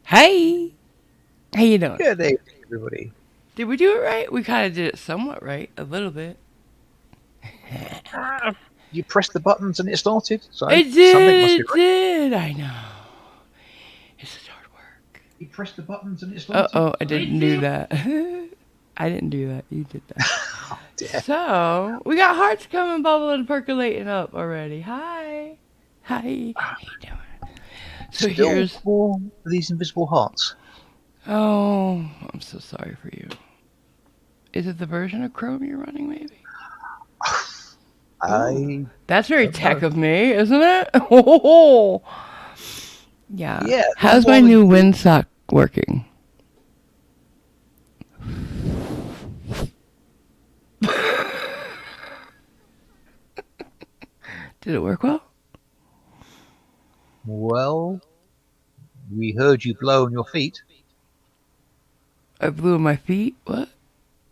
Hey, how you doing? Good day, everybody. Did we do it right? We kind of did it somewhat right, a little bit. Ah, you pressed the buttons and it started, so It something must did, be it right. did. I know. It's such hard work. You pressed the buttons and it Uh started, oh, I so. didn't do that. I didn't do that. You did that. Oh dear. So we got hearts coming, bubbling, percolating up already. Hi, hi. How you doing? So Still here's. more of these invisible hearts. Oh, I'm so sorry for you. Is it the version of Chrome you're running, maybe? Ooh, I that's very don't tech know. of me, isn't it? Oh, yeah. Yeah, a little How's my while new ago. windsock working? Did it work well? Well, we heard you blow on your feet. I blew on my feet. What?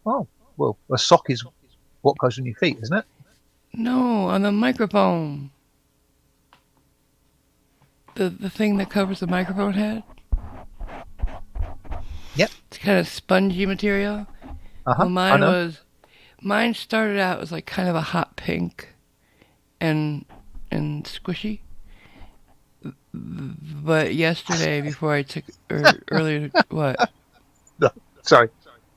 Oh, well, a sock is what goes on your feet, isn't it? No, on the microphone. The thing that covers the microphone head. Yep. It's kind of spongy material. Uh Well, huh. I know. mine started out as like kind of a hot pink and squishy. But yesterday, before I took or earlier, what? No, sorry.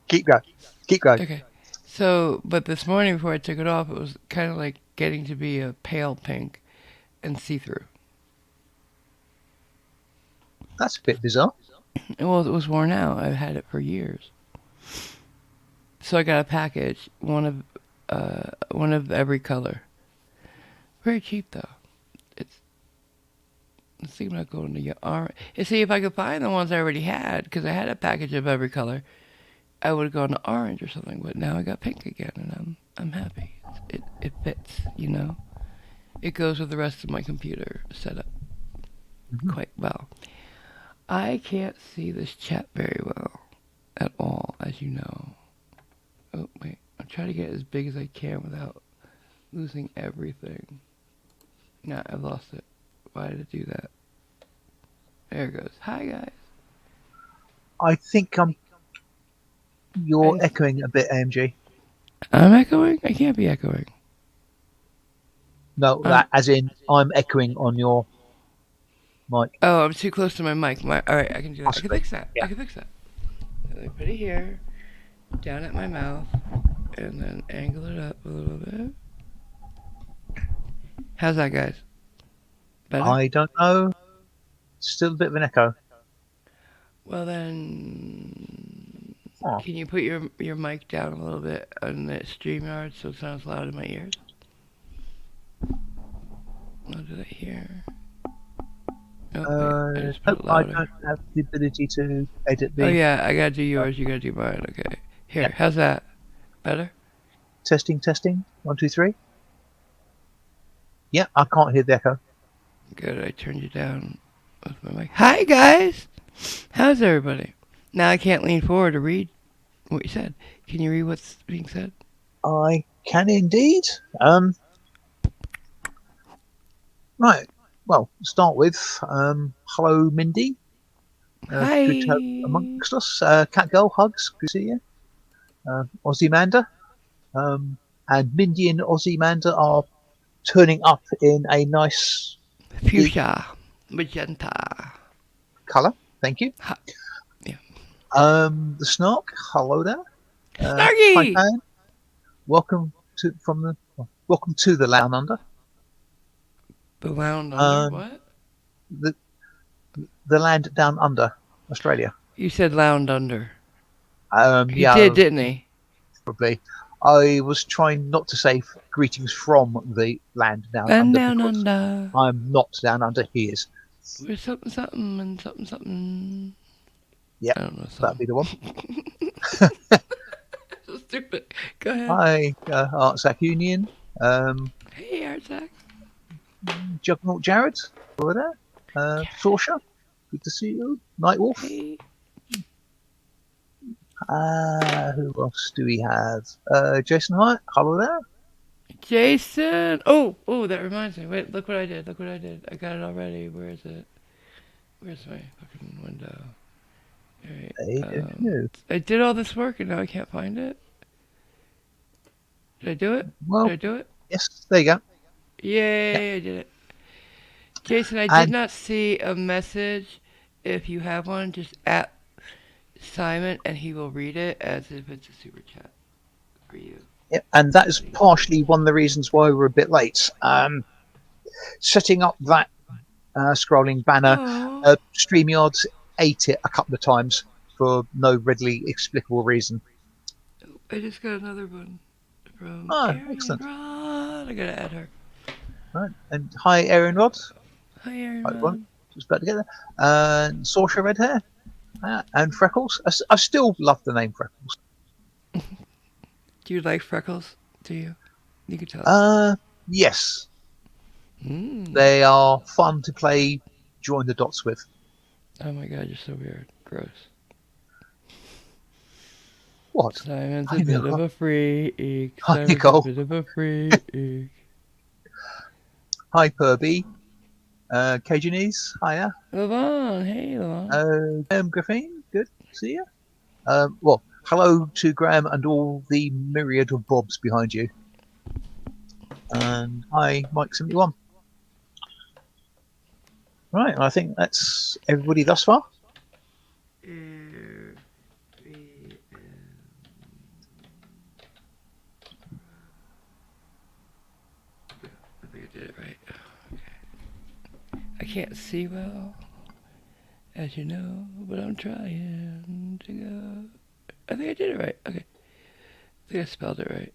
Keep going. Keep going. Okay. So, but this morning before I took it off, it was kind of like getting to be a pale pink and see through. That's a bit bizarre. Well, it was worn out. I've had it for years. So I got a package, one of every color. Very cheap though. It's let's see about going to your orange. And see if I could find the ones I already had because I had a package of every color. I would have gone to orange or something, but now I got pink again, and I'm happy. It fits, you know. It goes with the rest of my computer setup Mhm. quite well. I can't see this chat very well at all, as you know. Oh, wait. I'm trying to get as big as I can without losing everything. Nah, I've lost it. Why did it do that? There it goes. Hi, guys. I think you're I, echoing a bit, AMG. I'm echoing? I can't be echoing. No, I'm. that as in I'm echoing on your mic, Oh, I'm too close to my mic. All right, I can do that. I can possibly. fix that. Yeah. I can fix that. Let me put it here, down at my mouth, and then angle it up a little bit. How's that, guys? Better? I don't know. Still a bit of an echo. Well then, Oh, can you put your mic down a little bit on the StreamYard so it sounds loud in my ears? I'll do that here. Oh wait, I just put nope, it I louder. don't have the ability to edit Oh the. yeah, I gotta do Uh, yours. You gotta do mine. Okay. yeah. Here, how's that? Better? Testing, testing. 1, 2, 3. Yeah, I can't hear the echo. Good. I turned you down with my mic. Hi guys. How's everybody? Now I can't lean forward to read what you said. Can you read what's being said? I can indeed. Um, right. Well, start with hello, Mindy. Good to have Hi. amongst us. Cat girl, hugs. Good to see you. Aussie Manda. Um, and Mindy and Aussie Manda are turning up in a nice deep Fuchsia. Magenta. colour. Thank you. Ha. Yeah. The Snark, hello there. Snarky. Taipan, welcome to the Down Under. The Lounge Under. Um, What? the the land down under Australia. You said Lounge Under. He did, Yeah, didn't he? probably. I was trying not to say greetings from the land down And under down because under. I'm not down under. He is. We're something something and something something. Yep, I don't know that'd something. be the one. So stupid. Go ahead. Hi, Artsack Union. Um, Hey, Artsack. Juggernaut Jared, over there. Sorsha, good to see you. Nightwolf. Hey. Who else do we have? Jason Hyatt, hello there. Jason. Oh, oh, that reminds me. Wait, look what I did. Look what I did. I got it already. Where is it? Where's my fucking window? All right. I don't know. I did all this work and now I can't find it. Did I do it? Did Well, I do it? yes, there you go. Yeah. Yay! I did it. Jason, I did And not see a message. If you have one, just at Simon and he will read it as if it's a super chat for you, yeah, and that is buddy. partially one of the reasons why we're a bit late. Setting up that scrolling banner, Oh, StreamYards ate it a couple of times for no readily explicable reason. I just got another one from Oh, Arian excellent. Rod. I gotta add her. Right. And hi, Aaron Rod. Hi, Arian Right, one. Rod. Just about to get there. Saoirse Red Hair. And Freckles. I still love the name Freckles. Do you like freckles? Do you? You can tell us. Uh, yes. Mm. They are fun to play join the dots with. Oh my god, you're so weird. Gross. What? Simon's I a bit of know. a freak. Hi, Simon's a Nicole. bit of a freak. Hi, Perby. Cajunese. Hiya. Levon, hey Levon. Graham Griffin. Good. See you. Well, hello to Graham and all the myriad of Bobs behind you. And hi, Mike71. Right, I think that's everybody thus far. I think I did it right. Okay. I can't see well, as you know, but I'm trying to go. I think I did it right. Okay. I think I spelled it right.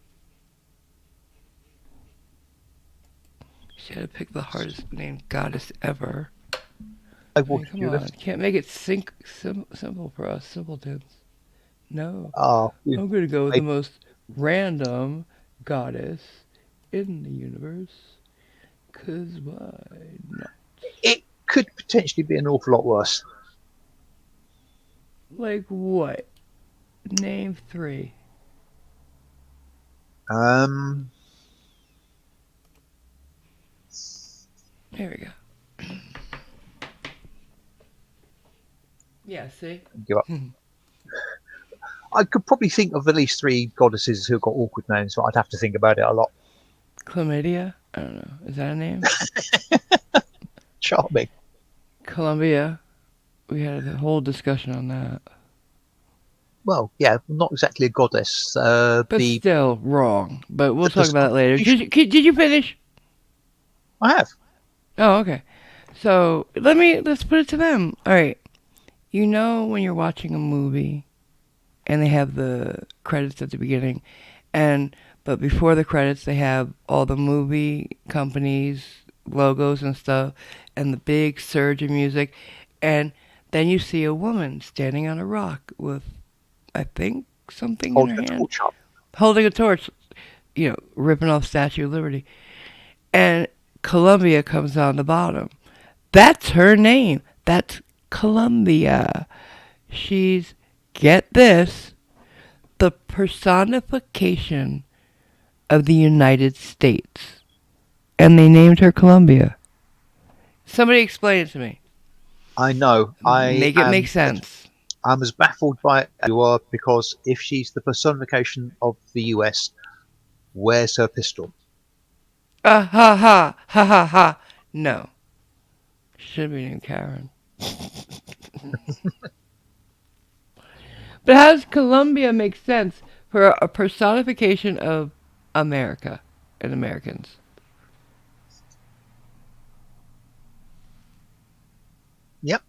She had to pick the hardest named goddess ever. I I will mean, come do on. this. Can't make it simple for us simpletons. No. Oh, I'm going to go with the maybe most random goddess in the universe. 'Cause why not? it could potentially be an awful lot worse. Like what? Name 3. Um, There we go. Yeah, see? give up. I could probably think of at least 3 goddesses who got awkward names, but I'd have to think about it a lot. Chlamydia? I don't know. Is that a name? Charming. Columbia. We had a whole discussion on that. Well, yeah, not exactly a goddess. But still wrong. But we'll The talk about that later. personification. Did you finish? I have. Oh, okay. So let's put it to them. All right. You know when you're watching a movie and they have the credits at the beginning, but before the credits they have all the movie companies logos and stuff and the big surge of music, and then you see a woman standing on a rock with, I think, something in Holding her a hand, torch up. holding a torch, ripping off Statue of Liberty, and Columbia comes on the bottom. That's her name. That's Columbia. She's, get this, the personification of the United States. And they named her Columbia. Somebody explain it to me. I know. Make it make sense. I'm as baffled by it as you are, because if she's the personification of the US, where's her pistol? Ha ha ha ha ha. No. Should be named Karen. But how does Columbia make sense for a personification of America and Americans? Yep,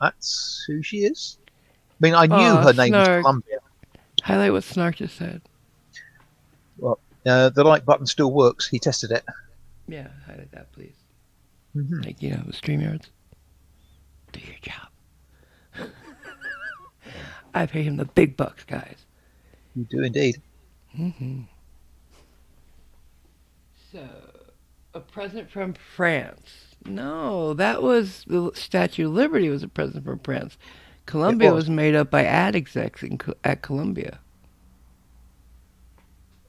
that's who she is. I mean, I knew Aw, her name was snark. Columbia. Highlight what Snark just said. Well, the like button still works. He tested it. Yeah, highlight that, please. Mm-hmm. Like, with StreamYards. Do your job. I pay him the big bucks, guys. You do indeed. Mm-hmm. So, a present from France. No, that was the Statue of Liberty was a present from France. It Columbia was. was made up by ad execs at Columbia.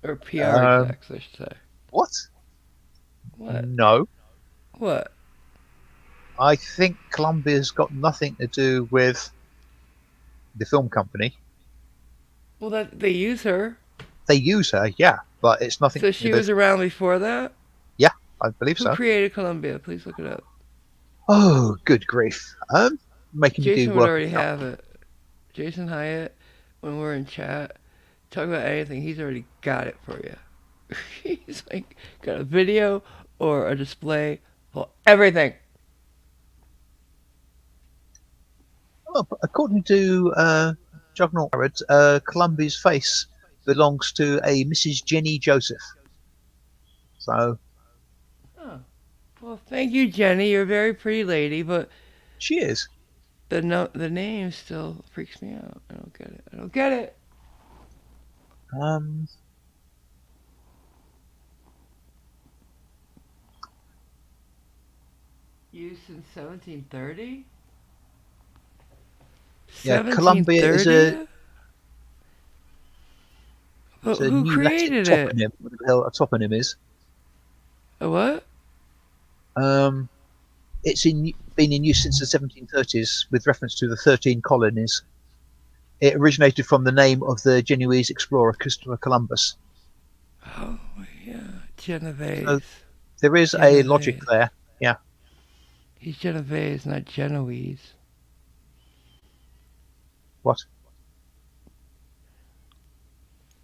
Or PR execs, I should say. What? What? No. What? I think Columbia's got nothing to do with the film company. Well, that they use her. They use her, yeah, but it's nothing So to do she with. was around before that? Yeah, I believe Who so. created Columbia? Please look it up. Oh, good grief! Making me do Jason would work. already have it. Jason Hyatt, when we're in chat, talk about anything, he's already got it for you. He's like got a video or a display for everything. Oh, according to Juggernaut Barrett, Columbia's face belongs to a Mrs. Jenny Joseph. So Oh. Well, thank you, Jenny. You're a very pretty lady, but she is. the name still freaks me out. I don't get it. I don't get it. Um, Used since 1730. yeah, Columbia is 1730. But a who new Latin created it? toponym. What the hell a toponym is? A what? Um, it's been in use since the 1730s with reference to the 13 colonies. It originated from the name of the Genoese explorer Christopher Columbus. Oh, yeah. Genovese. So there is a logic Genovese. there. Yeah. He's Genovese, not Genoese. What?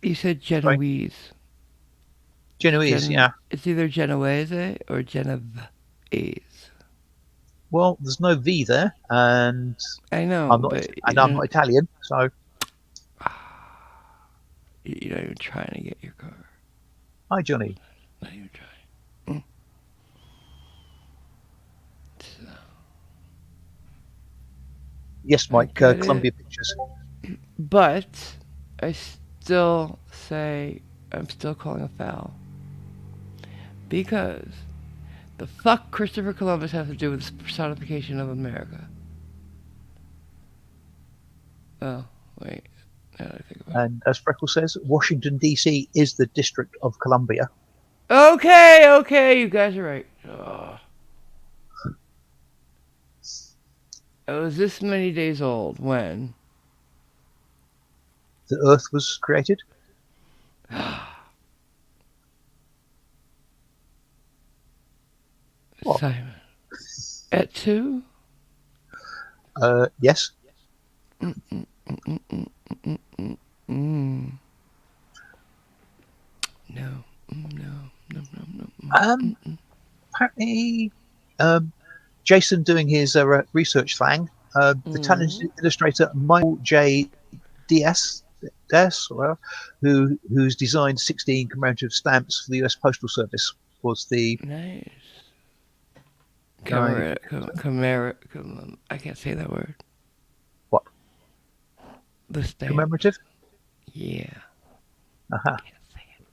You said Sorry? Genoese. Genoese, yeah. It's either Genoese or Genovese. Well, there's no V there, and I know, I'm not, but and I'm not Italian, so. You're not even trying to get your car. Hi, Johnny. Not even trying. So, Yes, Mike. Columbia Pictures. but I still say I'm still calling a foul because the fuck Christopher Columbus has to do with the personification of America. Oh, wait. Now that I think about it. And as Freckles says, Washington, D.C. is the District of Columbia. Okay, you guys are right. Oh. I was this many days old when The Earth was created. What? Simon. At 2? Yes. No. Apparently, Jason doing his research thing. The talented illustrator Michael J. Diaz, who's designed 16 commemorative stamps for the U.S. Postal Service, was the Nice. guy. I can't say that word. What? The stamp. Commemorative? Yeah. Uh-huh. Can't say it.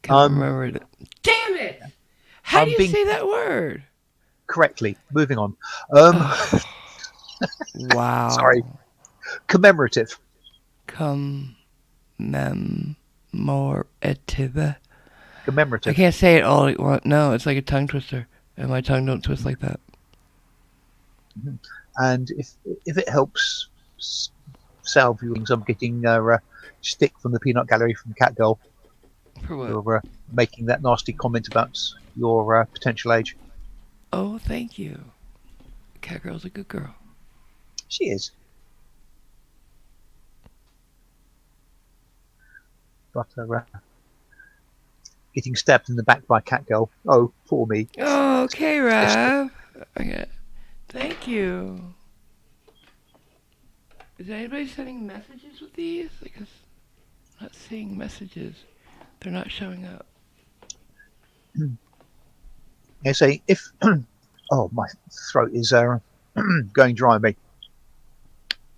Commemorative. Damn it! How do you say that word? Correctly. Moving on. Wow. Sorry. Commemorative. Commemorative. Commemorative. I can't say it all at once. No, it's like a tongue twister, and my tongue don't twist like that. And if it helps salve you, I'm getting stick from the Peanut Gallery from Catgirl For what? for making that nasty comment about your potential age. Oh, thank you. Catgirl's a good girl. She is. But getting stabbed in the back by Catgirl. Oh, poor me. Oh, okay, Rav. Okay. Thank you. Is anybody sending messages with these? Because I'm not seeing messages. They're not showing up. I say if oh, my throat is going dry on me.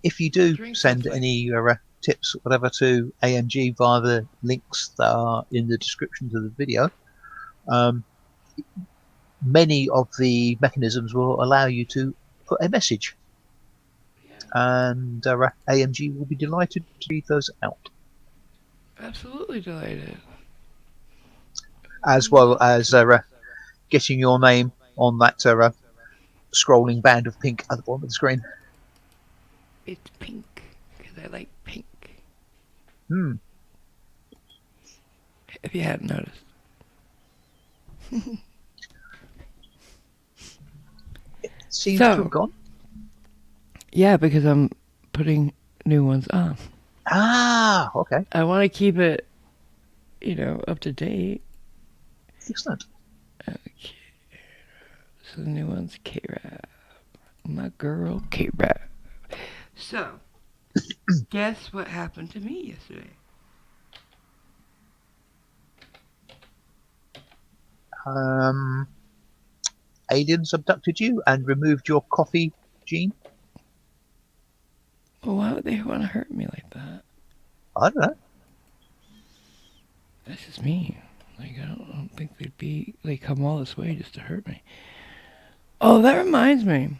If you do send any tips, whatever, to AMG via the links that are in the description to the video, many of the mechanisms will allow you to put a message, and AMG will be delighted to read those out. Absolutely delighted. As well as getting your name on that scrolling band of pink at the bottom of the screen. It's pink because I like pink. Hmm. If you hadn't noticed. It seems to So, have gone. yeah, because I'm putting new ones on. Ah, okay. I want to keep it, up to date. Excellent. Okay. So the new one's K-Rap. My girl, K-Rap. So, guess what happened to me yesterday? Um, aliens abducted you and removed your coffee gene? Well, why would they want to hurt me like that? I don't know. That's just me. Like, I don't think they come all this way just to hurt me. Oh, that reminds me.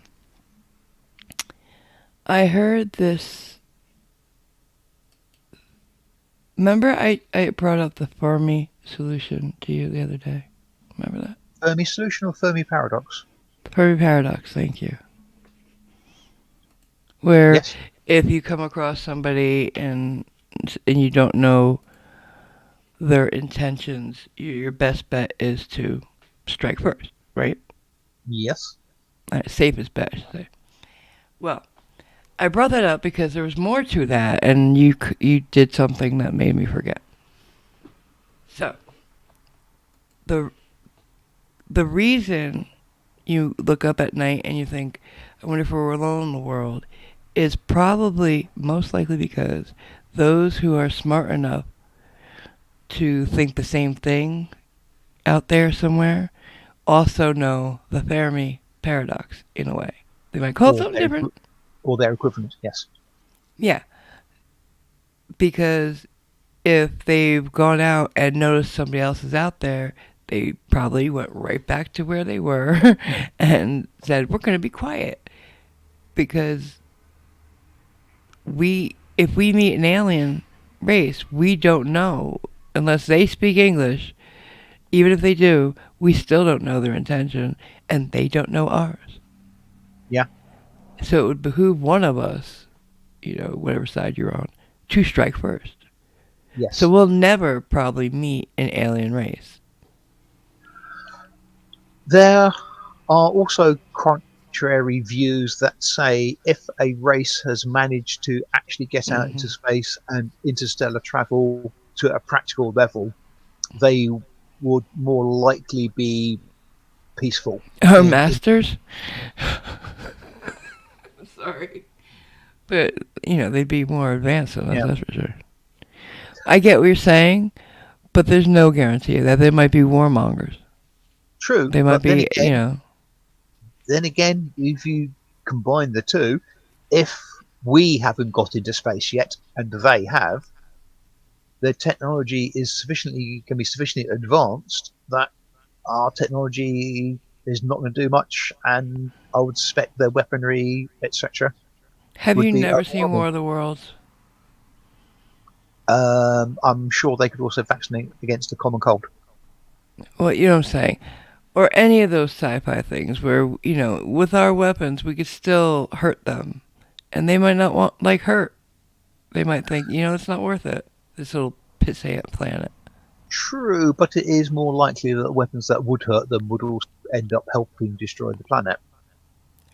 I heard this. Remember, I brought up the Fermi solution to you the other day. Remember that? Fermi solution or Fermi paradox? Fermi paradox. Thank you. Where Yes. if you come across somebody and you don't know their intentions, your best bet is to strike first, right? Yes. Safest bet, I should say. Well, I brought that up because there was more to that, and you did something that made me forget. So, the reason you look up at night and you think, I wonder if we're alone in the world, is probably most likely because those who are smart enough to think the same thing out there somewhere also know the Fermi paradox in a way. They might call it something different. Or their equivalent, yes. Yeah. Because if they've gone out and noticed somebody else is out there, they probably went right back to where they were and said, we're going to be quiet. Because if we meet an alien race, we don't know, unless they speak English, even if they do, we still don't know their intention, and they don't know ours. Yeah. So it would behoove one of us, whatever side you're on, to strike first. Yes. So we'll never probably meet an alien race. There are also contrary views that say if a race has managed to actually get out into space and interstellar travel to a practical level, they would more likely be peaceful. Our masters? Sorry. But, they'd be more advanced than us, that's for sure. I get what you're saying, but there's no guarantee that they might be warmongers. True. They might be, Then again, if you combine the two, if we haven't got into space yet and they have, the technology can be sufficiently advanced that our technology is not going to do much, and I would suspect their weaponry, etc. Have you never seen War of the Worlds? I'm sure they could also vaccinate against the common cold. Well, you know what I'm saying? Or any of those sci-fi things where, with our weapons, we could still hurt them. And they might not want, hurt. They might think, it's not worth it. This little pissant planet. True, but it is more likely that weapons that would hurt them would also end up helping destroy the planet.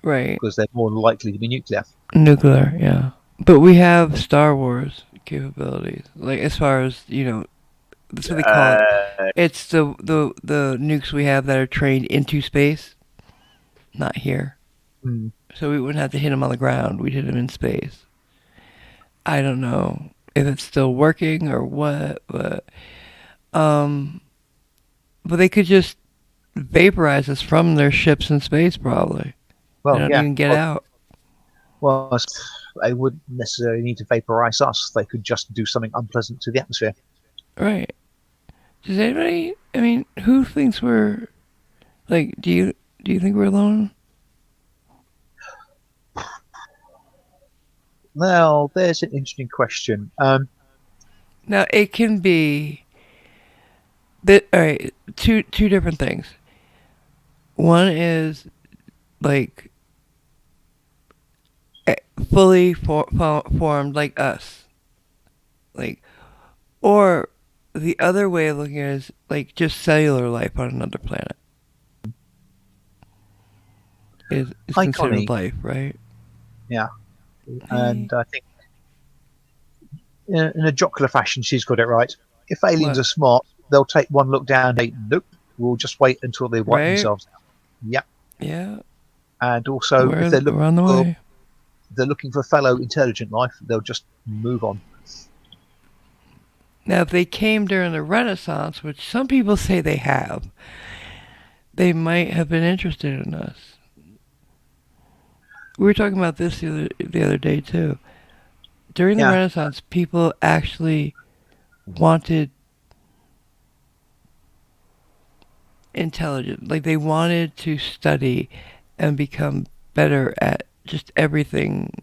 Right. Because they're more likely to be nuclear. Nuclear, yeah. But we have Star Wars capabilities. As far as, that's what they call it. It's the nukes we have that are trained into space, not here. Mm. So we wouldn't have to hit them on the ground. We'd hit them in space. I don't know if it's still working or what, but they could just vaporize us from their ships in space, probably. Well, they don't even get out. Well, they wouldn't necessarily need to vaporize us. They could just do something unpleasant to the atmosphere. Right. Does anybody? I mean, who thinks we're do you think we're alone? Well, there's an interesting question. Now it can be that. All right, two different things. One is like fully formed like us, like, or the other way of looking at it is like just cellular life on another planet is considered Iconic, life, right? yeah. Hey, And I think in a jocular fashion, she's got it right. If aliens what? are smart, they'll take one look down and say, nope, we'll just wait until they wipe Right? themselves out. Yep. Yeah, And also, if we're on the way. they're looking for fellow intelligent life, they'll just move on. Now, if they came during the Renaissance, which some people say they have, they might have been interested in us. We were talking about this the other day too. During the Yeah, Renaissance, people actually wanted intelligence. Like they wanted to study and become better at just everything,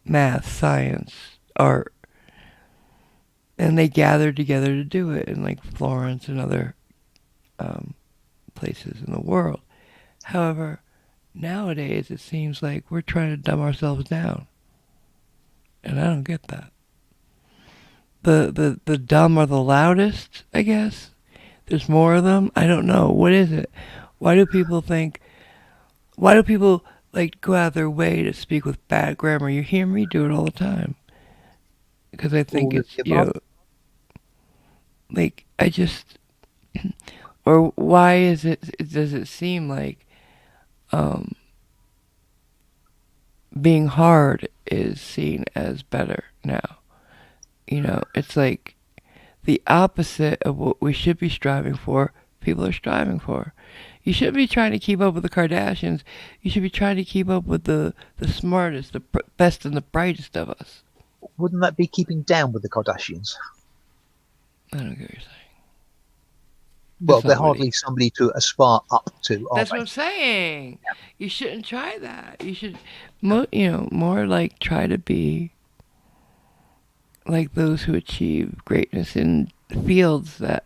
math, science, art. And they gathered together to do it in like Florence and other um, places in the world. However, nowadays it seems like we're trying to dumb ourselves down. And I don't get that. The dumb are the loudest, I guess. There's more of them. I don't know. What is it? Why do people think? Why do people like go out of their way to speak with bad grammar? You hear me do it all the time because I think all of it's the above. like I just or why is it? Does it seem like um, being hard is seen as better now? It's like the opposite of what we should be striving for. People are striving for. You shouldn't be trying to keep up with the Kardashians. You should be trying to keep up with the smartest, the best, and the brightest of us. Wouldn't that be keeping down with the Kardashians? I don't get what you're saying. Well, That's they're not what he. hardly somebody to aspire up to, are That's what they? I'm saying. You shouldn't try that. You should, more like try to be like those who achieve greatness in fields that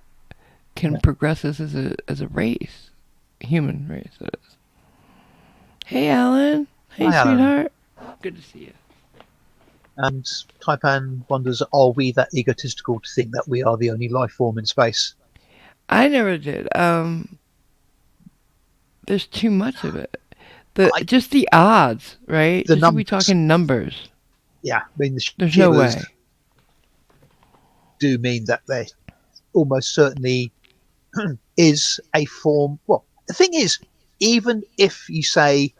can Yeah. progress us as a race, human race. That is. Hey, Alan. Hey, Hi, Alan. sweetheart. Good to see you. And Taipan wonders, are we that egotistical to think that we are the only life form in space? I never did. There's too much of it. The I, just the odds, right? the Just if we numbers, talking numbers, yeah, I mean, the there's sheer no numbers way. do mean that there almost certainly is a form. Well, the thing is, even if you say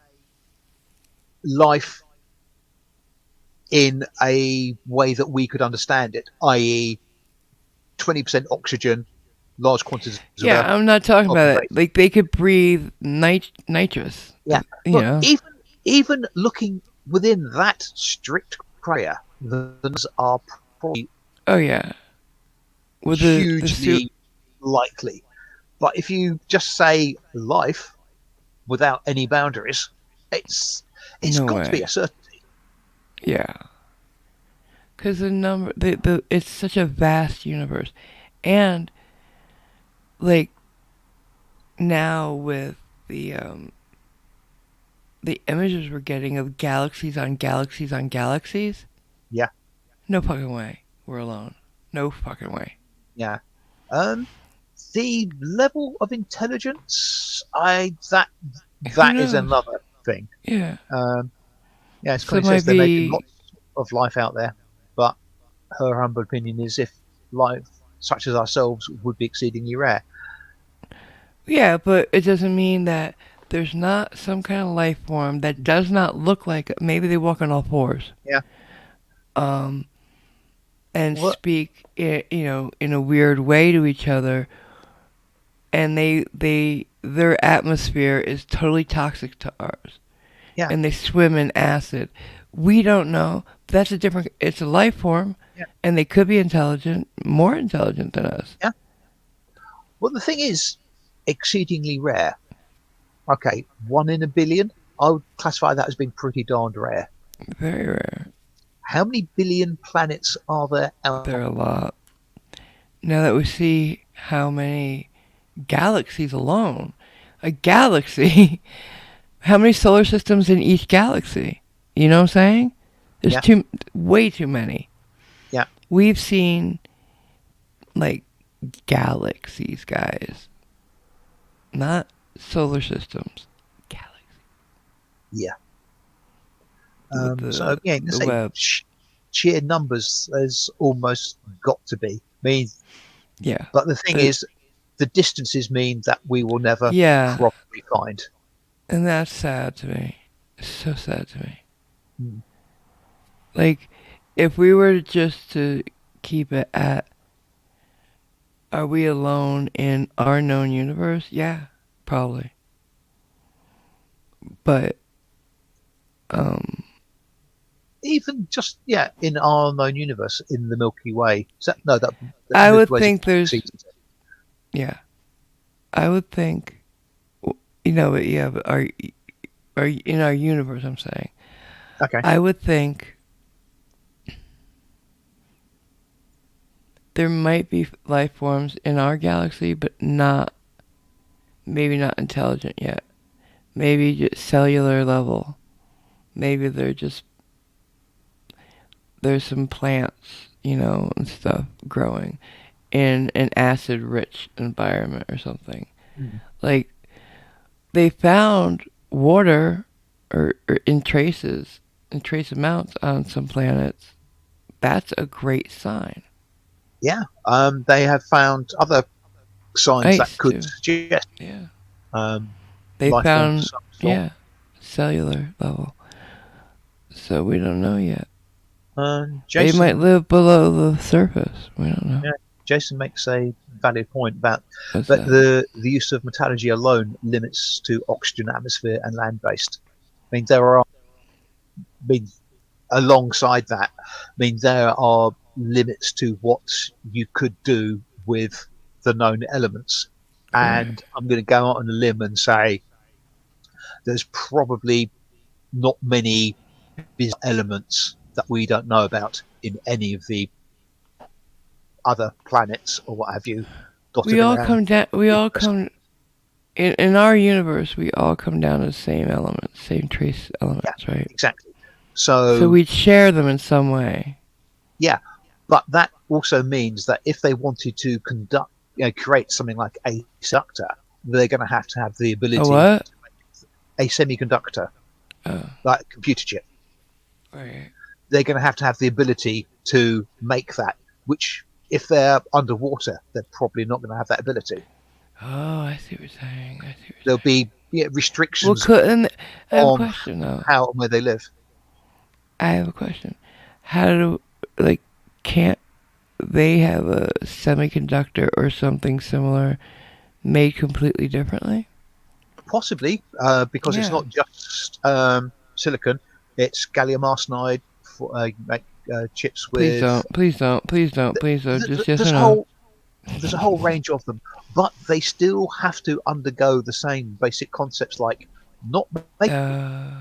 life in a way that we could understand it, i.e., 20% oxygen, large quantities of Yeah, earth, I'm not talking carbon about it. base. Like they could breathe nitrous. Yeah, You but know. even looking within that strict criteria, the numbers are probably Oh yeah, with the suit. hugely likely. But if you just say life without any boundaries, it's No got to be way. a certainty. Yeah, because the it's such a vast universe, and like now with the um the images we're getting of galaxies on galaxies on galaxies. Yeah, No fucking way. We're alone. No fucking way. yeah. Um, the level of intelligence, I Who that is knows? another thing. Yeah. Um, yeah, as So it Connie might says, there may be be. lots of life out there, but her humble opinion is if life such as ourselves would be exceedingly rare. Yeah, but it doesn't mean that there's not some kind of life form that does not look like. Maybe they walk on all fours. Yeah. Um, and Well, speak, in a weird way to each other, and their atmosphere is totally toxic to ours, yeah, and they swim in acid. We don't know. That's a different. It's a life form, yeah, and they could be intelligent, more intelligent than us. yeah. Well, the thing is, exceedingly rare. Okay, 1 in a billion. I would classify that as being pretty darned rare. Very rare. How many billion planets are there There out? are a lot. Now that we see how many galaxies alone, a galaxy How many solar systems in each galaxy? You know what I'm saying? There's Yeah, way too many. yeah, We've seen like galaxies, guys, not solar systems. Galaxies yeah. with So again, let's the say web. sheer numbers there's almost got to be. I mean, Yeah, but the thing the is, the distances mean that we will never yeah, probably find. and that's sad to me. It's so sad to me. Hmm. Like, if we were just to keep it at, are we alone in our known universe? Yeah, probably. But um, Even just in our known universe, in the Milky Way. So, no, that I Milky would Way is a think galaxy. there's yeah. I would think you know, but yeah, but are in our universe? I'm saying Okay. I would think there might be life forms in our galaxy, but not maybe not intelligent yet. Maybe just cellular level. Maybe they're just there's some plants, you know, and stuff growing in an acid rich environment or something. Mm. Like they found water or in trace amounts on some planets. That's a great sign. Yeah. They have found other signs that Ice could too. suggest Yeah. um, They life forms of found some sort. yeah, cellular level. So we don't know yet. They might Jason, live below the surface. We don't know. yeah, Jason makes a valid point about What's that that? the use of metallurgy alone limits to oxygen atmosphere and land based. I mean, there are, I mean, alongside that, I mean, there are limits to what you could do with the known elements. Right. And I'm going to go out on a limb and say there's probably not many elements that we don't know about in any of the other planets or what have you We dotted all around come down. We the all universe. come in our universe. We all come down to the same elements, same trace Yeah, elements, right? exactly. So So, we share them in some way. yeah, but that also means that if they wanted to create something like a conductor, they're going to have the A ability, what? a semiconductor, Oh, like a computer chip. right. They're going to have the ability to make that, which if they're underwater, they're probably not going to have that ability. Oh, I see what you're saying. I see what you're There'll saying. be Well, restrictions couldn't I have a on question though? how and where they live. I have a question. How do like can't they have a semiconductor or something similar made completely differently? Possibly, because it's Yeah. not just silicon; it's gallium arsenide for make chips Please with. don't. Please don't. Please don't. Please don't. Just yes or There's a no. whole range of them, but they still have to undergo the same basic concepts like not make Uh,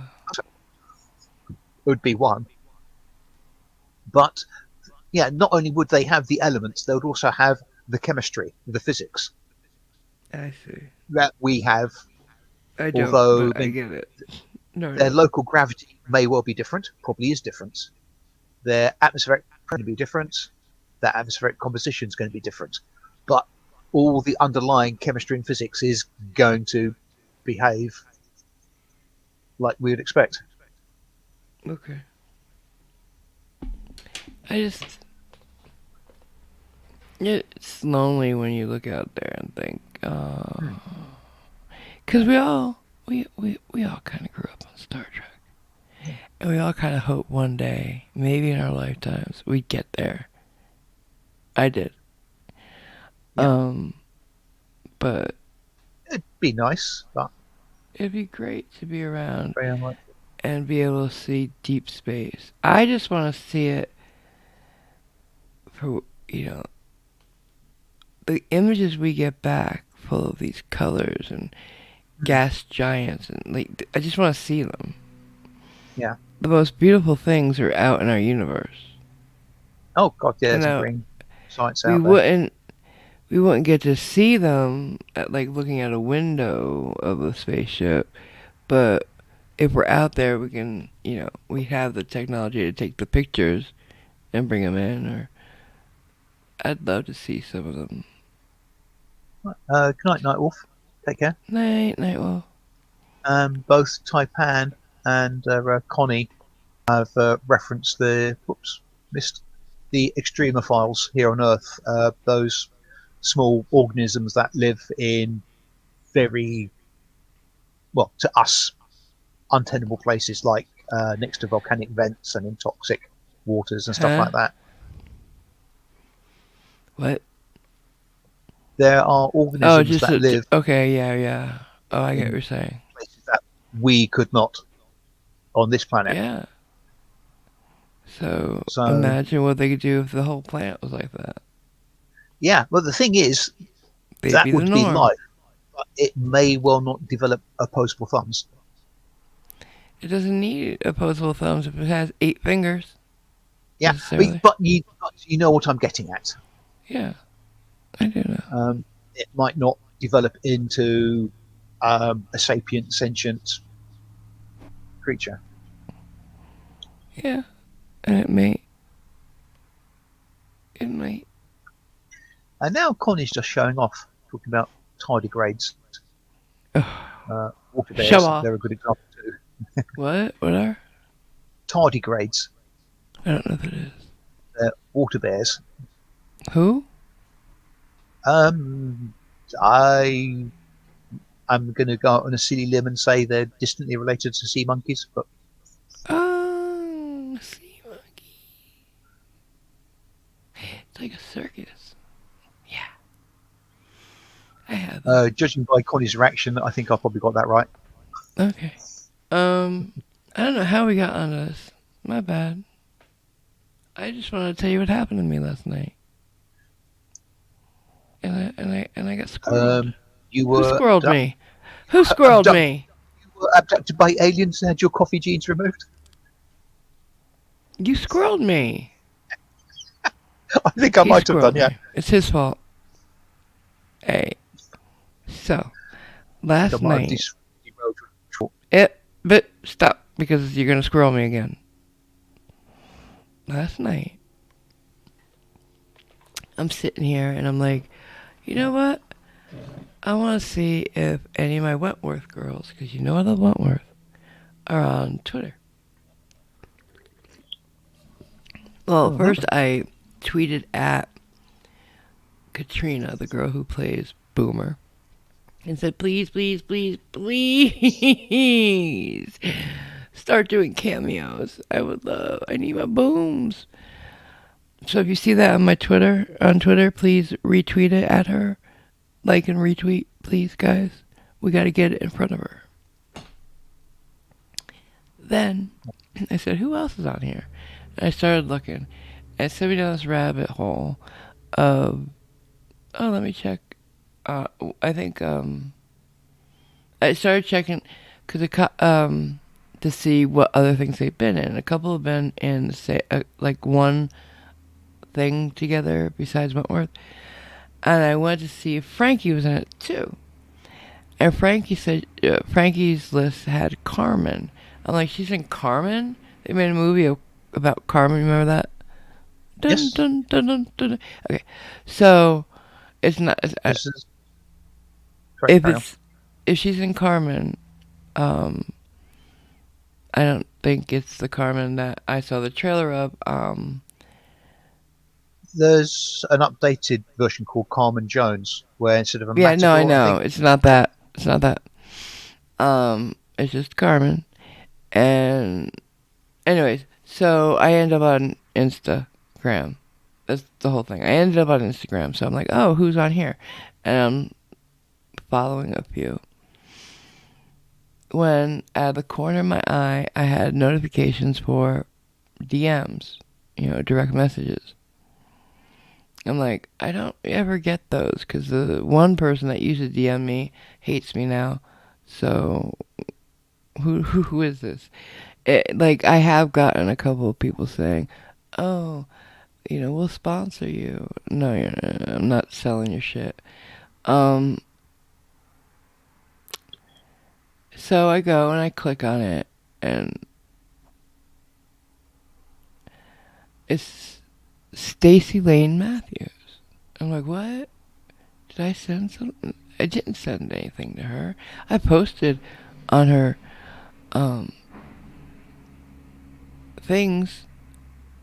would be one, but not only would they have the elements, they would also have the chemistry, the physics I see. that we have. I don't, Although but I I mean, get it. No, their no. local gravity may well be different, probably is different. Their atmospheric pressure is going to be different. Their atmospheric composition is going to be different. But all the underlying chemistry and physics is going to behave like we would expect. Okay. I just it's lonely when you look out there and think, Hmm. because we all kind of grew up on Star Trek, and we all kind of hope one day, maybe in our lifetimes, we'd get there. I did. Yeah, Um, but it'd be nice, but it'd be great to be around very unlikely. and be able to see deep space. I just want to see it for the images we get back, full of these colors and Hmm. gas giants, and like I just want to see them. Yeah. The most beautiful things are out in our universe. Oh God, yeah, And there's some now green sites we out there. wouldn't we wouldn't get to see them at like looking at a window of a spaceship, But if we're out there, we can, we have the technology to take the pictures and bring them in. Or I'd love to see some of them. Good night, Nightwolf. Take care. Nightwolf. Both Taipan and Connie have referenced missed the extremophiles here on Earth. Those small organisms that live in very, well, to us, untenable places like next to volcanic vents and in toxic waters and stuff Huh? like that. What? There are Oh, organisms just that live okay, yeah. Oh, I get what in you're saying. places that we could not on this planet. Yeah. So So, imagine what they could do if the whole planet was like that. yeah, but the thing is, They'd that be the would be norm. life, but it may well not develop opposable thumbs. It doesn't need opposable thumbs if it has 8 fingers Yeah, necessarily. but you know what I'm getting at. Yeah, I do know. It might not develop into a sapient, sentient creature. Yeah, and it may. It might. And now Connie's just showing off, talking about tardigrades. Water Show bears, off. they're a good example too. What? What are? Tardigrades, I don't know what that is. they're water bears. Who? Um, I I'm going to go out on a silly limb and say they're distantly related to sea monkeys, but Oh, sea monkey. It's like a circus. Yeah, I have them. judging by Connie's reaction, I think I probably got that right. Okay. I don't know how we got onto this. My bad. I just wanted to tell you what happened to me last night. And I got squirreled. You Who were squirreled me? Who squirreled abducted, me? abducted by aliens and had your coffee jeans removed. You squirreled me. I think I He might have done, squirreled yeah. me. It's his fault. Hey. So, last night. But stop, because you're gonna squirrel me again. Last night, I'm sitting here and I'm like, you know what? I want to see if any of my Wentworth girls, because you know I love Wentworth, are on Twitter. Well, first I tweeted at Katrina, the girl who plays Boomer, and said, please, please, please, please start doing cameos. I need my booms. So if you see that on Twitter, please retweet it at her. Like and retweet, please, guys. We got to get it in front of her. Then I said, who else is on here? And I started looking. And it sent me down this rabbit hole of, let me check. I think, I started checking because to see what other things they've been in. A couple have been in, say, like one thing together besides Wentworth. And I wanted to see if Frankie was in it too. And Frankie said Frankie's list had Carmen. I'm like, she's in Carmen? They made a movie about Carmen. Remember that? Dun, Yes. dun, dun, dun, dun. Okay, so it's not. If she's in Carmen, I don't think it's the Carmen that I saw the trailer of. There's an updated version called Carmen Jones, where instead of a Yeah, no, I matador, I know. think It's not that. It's not that. It's just Carmen. And anyways, so I end up on Instagram. That's the whole thing. I ended up on Instagram, so I'm like, oh, who's on here? And I'm following a few. When out of the corner of my eye, I had notifications for DMs, direct messages. I'm like, I don't ever get those because the one person that used to DM me hates me now. So who is this? Like, I have gotten a couple of people saying, oh, we'll sponsor you. No, I'm not selling your shit. So I go and I click on it, and it's Stacy Lane Matthews. I'm like, what? Did I send something? I didn't send anything to her. I posted on her things,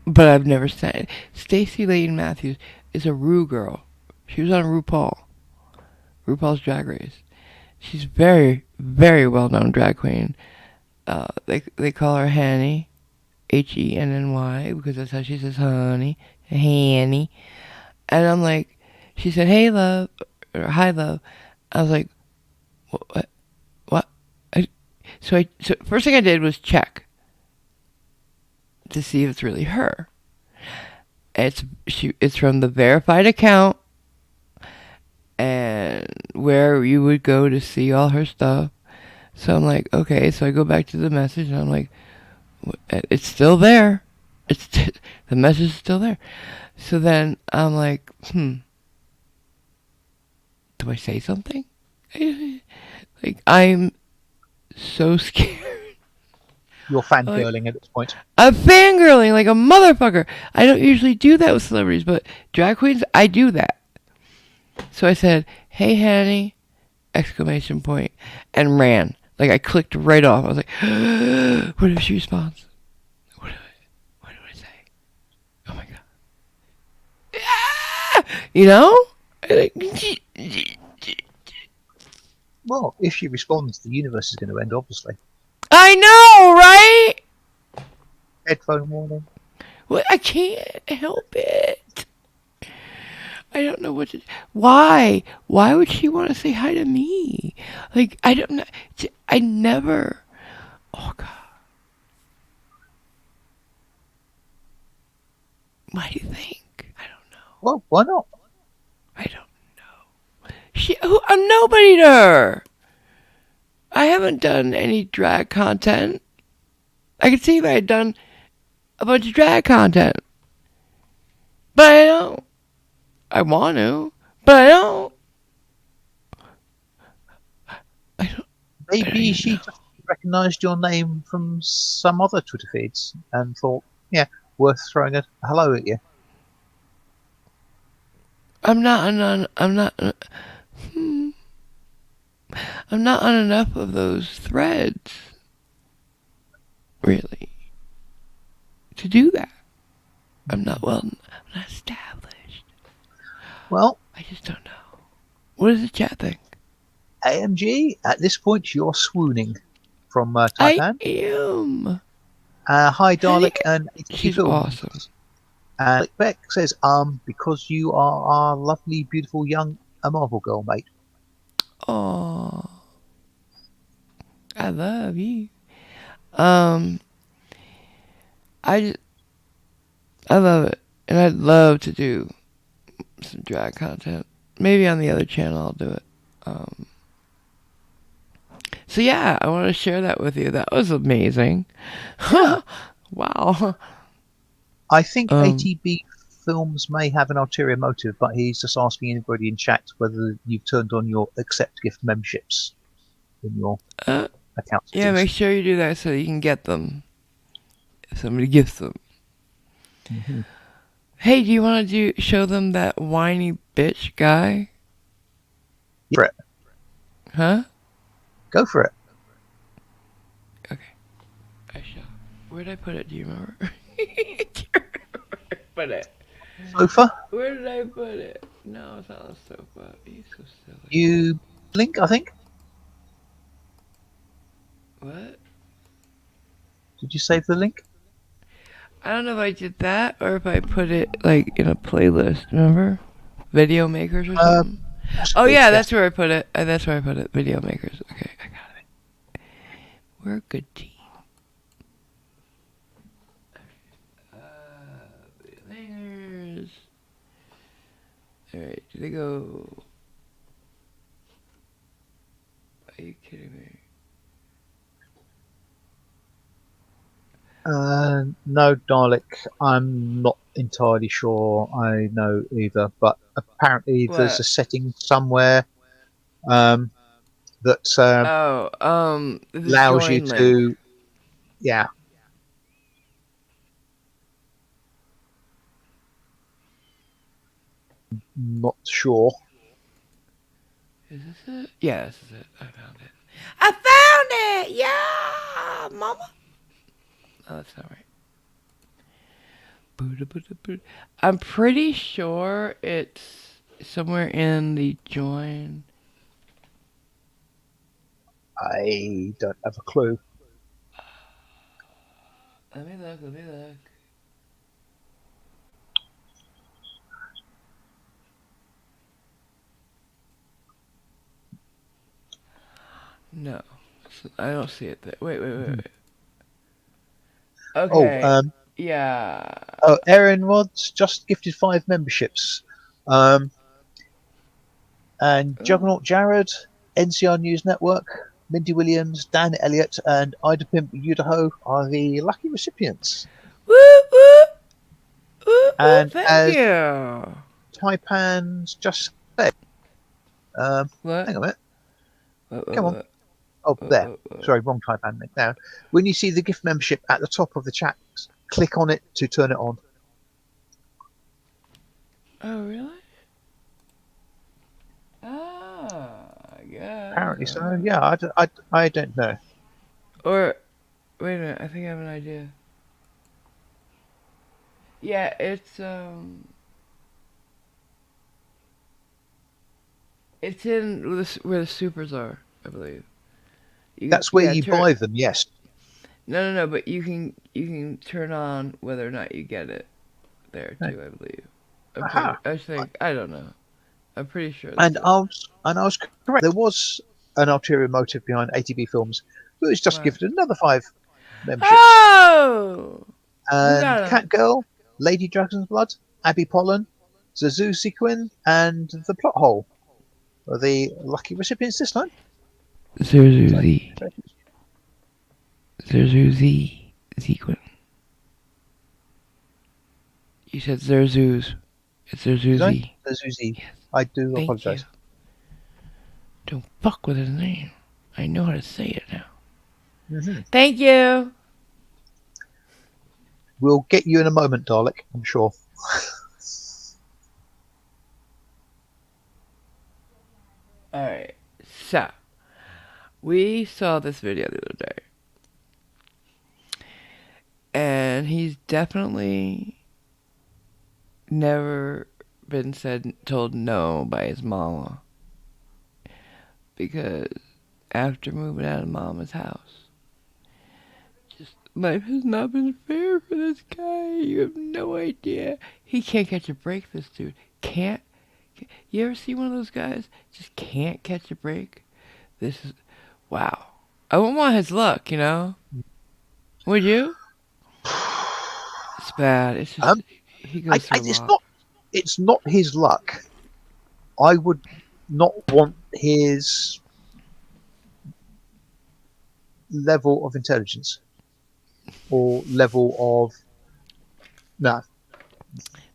but I've never sent. Stacy Lane Matthews is a Rue girl. She was on RuPaul's Drag Race. She's very, very well known drag queen. They call her Hanny, Henny, because that's how she says honey, Hanny. And I'm like, she said, hey love, or hi love. I was like, what? What? So first thing I did was check to see if it's really her. It's from the verified account, and where you would go to see all her stuff. So I'm like, okay. So I go back to the message, and I'm like, it's still there. The message is still there. So then I'm like, do I say something? Like, I'm so scared. You're fangirling at this point. I'm fangirling like a motherfucker. I don't usually do that with celebrities, but drag queens, I do that. So I said, hey, Hanny, exclamation point, and ran. Like, I clicked right off. I was like, what if she responds? What do I say? Oh my God. You know? Well, if she responds, the universe is going to end, obviously. I know, right? Headphone warning. Well, I can't help it. I don't know what to. Why? Why would she want to say hi to me? Like, I don't know. I never. Oh God. Why do you think? I don't know. Well, why not? I don't know. I'm nobody to her. I haven't done any drag content. I could see if I had done a bunch of drag content, but I don't. I want to, but I don't. Maybe she just recognised your name from some other Twitter feeds and thought, yeah, worth throwing a hello at you. I'm not on enough of those threads, really, to do that. I'm not established. Well, I just don't know. What does the chat think? AMG, at this point you're swooning from I Taipan. am. Hi, Dalek, and She's awesome. And Beck says, because you are our lovely, beautiful young AMarvelGirl, mate. Oh, I love you. I love it, and I'd love to do some drag content. Maybe on the other channel I'll do it. So yeah, I want to share that with you. That was amazing. Yeah. Wow. I think ATB Films may have an ulterior motive, but he's just asking anybody in chat whether you've turned on your accept gift memberships in your account. Yeah, make sure you do that so you can get them if somebody gives them. Mm-hmm. Hey, do you want to show them that whiny bitch guy? For it. Huh? Go for it. Okay. I shall. Where'd I put it? Do you remember? Where did I put it? Sofa? Where did I put it? No, it's not on the sofa. He's so silly. You link, I think. What? Did you save the link? I don't know if I did that or if I put it like in a playlist. Remember, Video Makers or something. Oh yeah, that's where I put it. That's where I put it. Video Makers. Okay, I got it. We're a good team. Makers. All right, do they go? Are you kidding me? No, Dalek, I'm not entirely sure I know either, but apparently there's a setting somewhere that that The allows you join link. to, yeah. Not sure. Is this it? Yeah, this is it. I found it. I found it! Yeah, mama. Oh, that's not right. I'm pretty sure it's somewhere in the join. I don't have a clue. Let me look. Let me look. No, I don't see it there. Wait, wait, wait, wait. Oh, Okay. Yeah. Erin Rods just gifted 5 memberships. And Ooh. Juggernaut Jared, NCR News Network, Mindy Williams, Dan Elliott, and Ida Pimp Udaho are the lucky recipients. Woo, woo, woo, woo. And Thank as you. Taipan's just said, What? hang on a minute, What? What? come on. What? Oh, What? there. What? What? Sorry, wrong Taipan. Now, when you see the gift membership at the top of the chat, click on it to turn it on. Oh, really? Ah, I guess. Apparently so. Yeah, I don't know. Or, wait a minute. I think I have an idea. Yeah, it's in where the supers are, I believe. That's where Yeah, you buy them, yes. No, no, no. But you can turn on whether or not you get it there No. too. I believe. Aha. I think. I don't know. I'm pretty sure that's And it. I was correct. There was an ulterior motive behind ATB Films, who was just What? gifted another 5 memberships. Oh! Who got And him? Catgirl, Lady Dragon's Blood, Abby Pollen, Zazu Sequin, and The Plot Hole are the lucky recipients this time. So, Zerzuzi. Zerzuzi. Sequin. You said Zerzuz. It's Zerzuzi. Zazuzi. Yes. I do Thank you. apologise. Don't fuck with his name. I know how to say it now. Mm-hmm. Thank you. We'll get you in a moment, Dalek, I'm sure. Alright. So, we saw this video the other day. And he's definitely never been told no by his mama. Because after moving out of mama's house, just life has not been fair for this guy. You have no idea. He can't catch a break, this dude. Can't. You ever see one of those guys? Just can't catch a break? This is. Wow. I wouldn't want his luck, you know? Would you? It's bad. It's just. He goes through a lot. It's not his luck. I would not want his level of intelligence or level of no.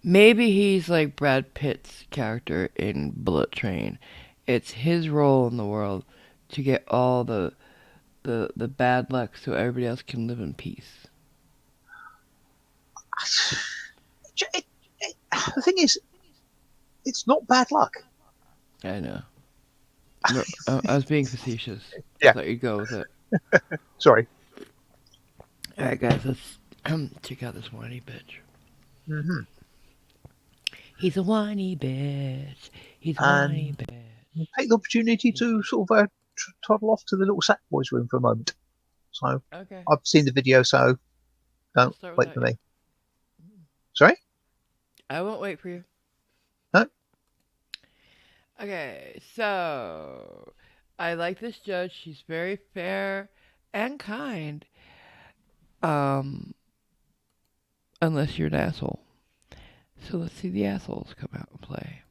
Maybe he's like Brad Pitt's character in Bullet Train. It's his role in the world to get all the bad luck so everybody else can live in peace. The thing is, it's not bad luck. I know. I was being facetious. Yeah. I thought you'd go with it. Sorry. Alright, guys, let's check out this whiny bitch. Mm-hmm. He's a whiny bitch. He's a whiny bitch. Take the opportunity to sort of toddle off to the little SACKBOY's room for a moment. So Okay. I've seen the video, so don't wait for me. Sorry? I won't wait for you. No? Okay, so I like this judge. She's very fair and kind. Unless you're an asshole. So let's see the assholes come out and play.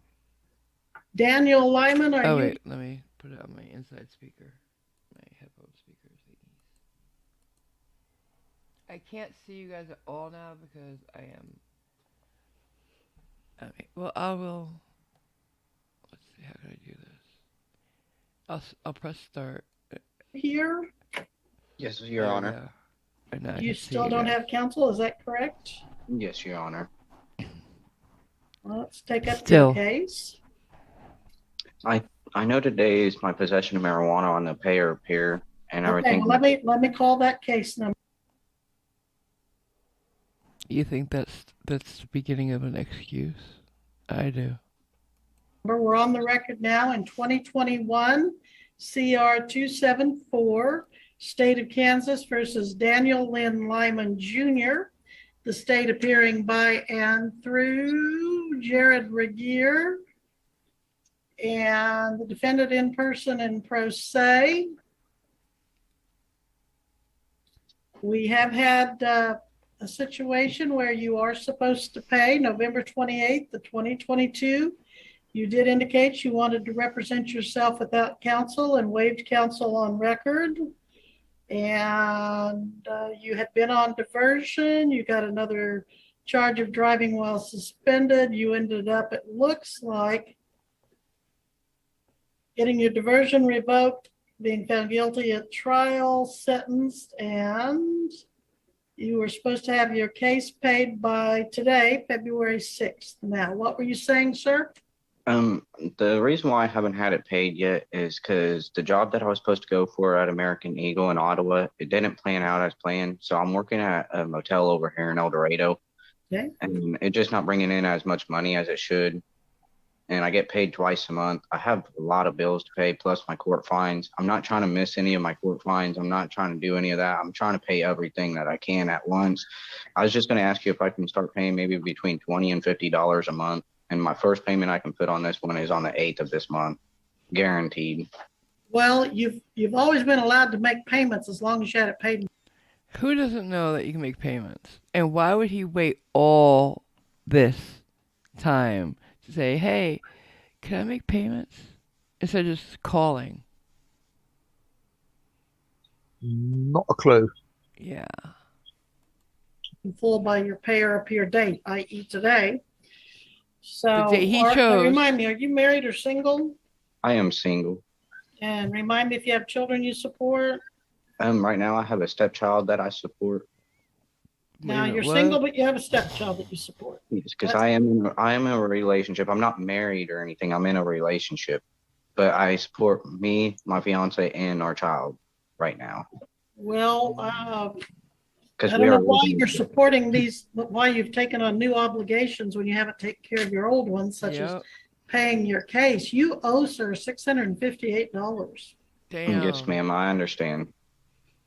Daniel Lyman, are you? Oh wait, let me put it on my inside speaker. My headphone speaker thingies. I can't see you guys at all now because I am. Okay, well I will. Let's see, how can I do this? I'll press start. Here, Yes, Your There we Honor. go. And now I you can see still don't guys. have counsel, is that correct? Yes, Your Honor. Let's take up Still. your case. I know today is my possession of marijuana on the payer appear and Okay, everything. well, let me call that case number. You think that's the beginning of an excuse? I do. We're on the record now in 2021, CR 274, State of Kansas versus Daniel Lynn Lyman Jr., the state appearing by and through Jared Regier, and the defendant in person and pro se. We have had a situation where you are supposed to pay November 28th of 2022. You did indicate you wanted to represent yourself without counsel and waived counsel on record. And you had been on diversion. You got another charge of driving while suspended. You ended up, it looks like, getting your diversion revoked, being found guilty at trial, sentenced, and you were supposed to have your case paid by today, February 6th. Now, what were you saying, sir? The reason why I haven't had it paid yet is because the job that I was supposed to go for at American Eagle in Ottawa, it didn't plan out as planned. So I'm working at a motel over here in El Dorado. Okay. And it's just not bringing in as much money as it should. And I get paid twice a month. I have a lot of bills to pay, plus my court fines. I'm not trying to miss any of my court fines. I'm not trying to do any of that. I'm trying to pay everything that I can at once. I was just going to ask you if I can start paying maybe between $20 and $50 a month. And my first payment I can put on this one is on the 8th of this month, guaranteed. Well, you've always been allowed to make payments as long as you had it paid. Who doesn't know that you can make payments? And why would he wait all this time to say, hey, can I make payments? Instead of just calling. Not a clue. Yeah. In full by your pay or appear date, i.e. today. So The date he chose. Remind me, are you married or single? I am single. And remind me if you have children you support. Right now I have a stepchild that I support. Now Wait a you're minute, single, what? but you have a stepchild that you support. Yes, because I am in a relationship. I'm not married or anything. I'm in a relationship, but I support me, my fiance, and our child right now. Well, Because I don't know why you're supporting these, why you've taken on new obligations when you haven't taken care of your old ones, such as Yep. paying your case. You owe, sir, $658. Damn. Yes, ma'am. I understand.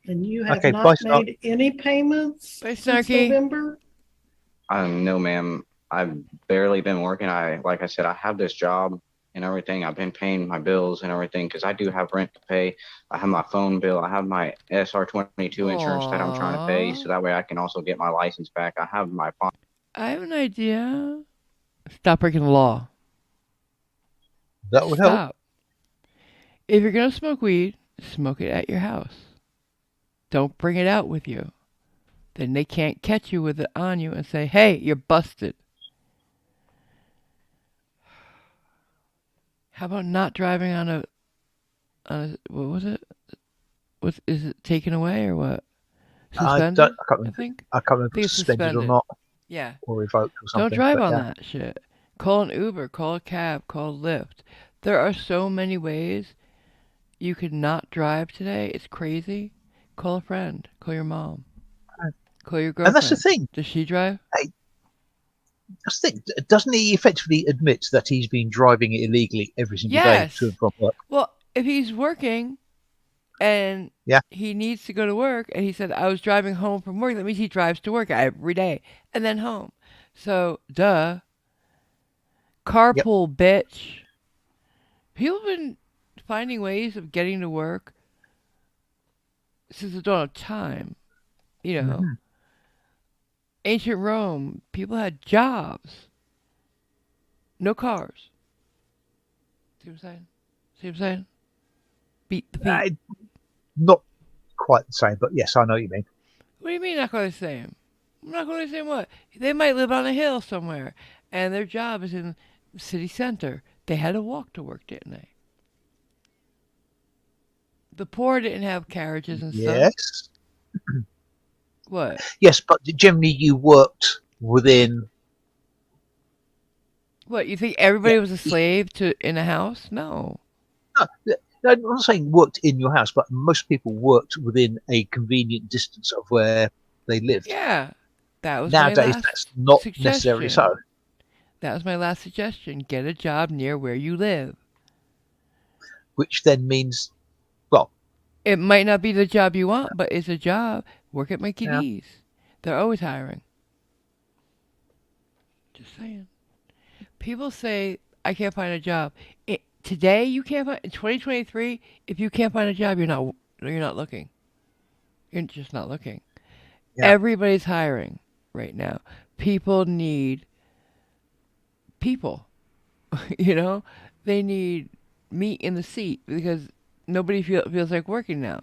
And you have Okay, not bye, Snark. made any payments Bye, since Snarky. November? No, ma'am. I've barely been working. Like I said, I have this job and everything. I've been paying my bills and everything because I do have rent to pay. I have my phone bill. I have my SR22 insurance that I'm trying to pay, Aw. so that way I can also get my license back. I have my phone. I have an idea. Stop breaking the law. That would help. Stop. If you're going to smoke weed, smoke it at your house. Don't bring it out with you. Then they can't catch you with it on you and say, hey, you're busted. How about not driving on a what was it? Is it taken away or what? Suspended? I can't I remember. think. I can't remember if think it's it's suspended or suspended. not, Yeah. or revoked or something. Don't drive but on yeah. that shit. Call an Uber, call a cab, call Lyft. There are so many ways you could not drive today. It's crazy. Call a friend. Call your mom. Call your girlfriend. And that's the thing. Does she drive? That's the thing. Doesn't he effectively admit that he's been driving it illegally every single day Yes. to and from work? Well, if he's working and Yeah. he needs to go to work and he said, I was driving home from work, that means he drives to work every day and then home. So, duh. Carpool, bitch. People have been finding ways of getting to work since the dawn of time. You know, Mhm. ancient Rome, people had jobs. No cars. See what I'm saying? See what I'm saying? Beat the beat. Not quite the same, but yes, I know what you mean. What do you mean not quite the same? Not quite the same what? They might live on a hill somewhere, and their job is in the city center. They had to walk to work, didn't they? The poor didn't have carriages and stuff. Yes. What? Yes, but generally you worked within. What, you think Yeah. everybody was a slave in a house? No. No, I'm not saying worked in your house, but most people worked within a convenient distance of where they lived. Yeah. That was my Nowadays, last that's not necessarily suggestion. so. That was my last suggestion. Get a job near where you live. Which then means, well, It might not be the job you want, but it's a job. Work at Mickey yeah, D's. They're always hiring. Just saying. People say, I can't find a job. Today, you can't find, in 2023, if you can't find a job, you're not looking. You're just not looking. yeah, Everybody's hiring right now. People need people. You know, they need meat in the seat because nobody feels like working now.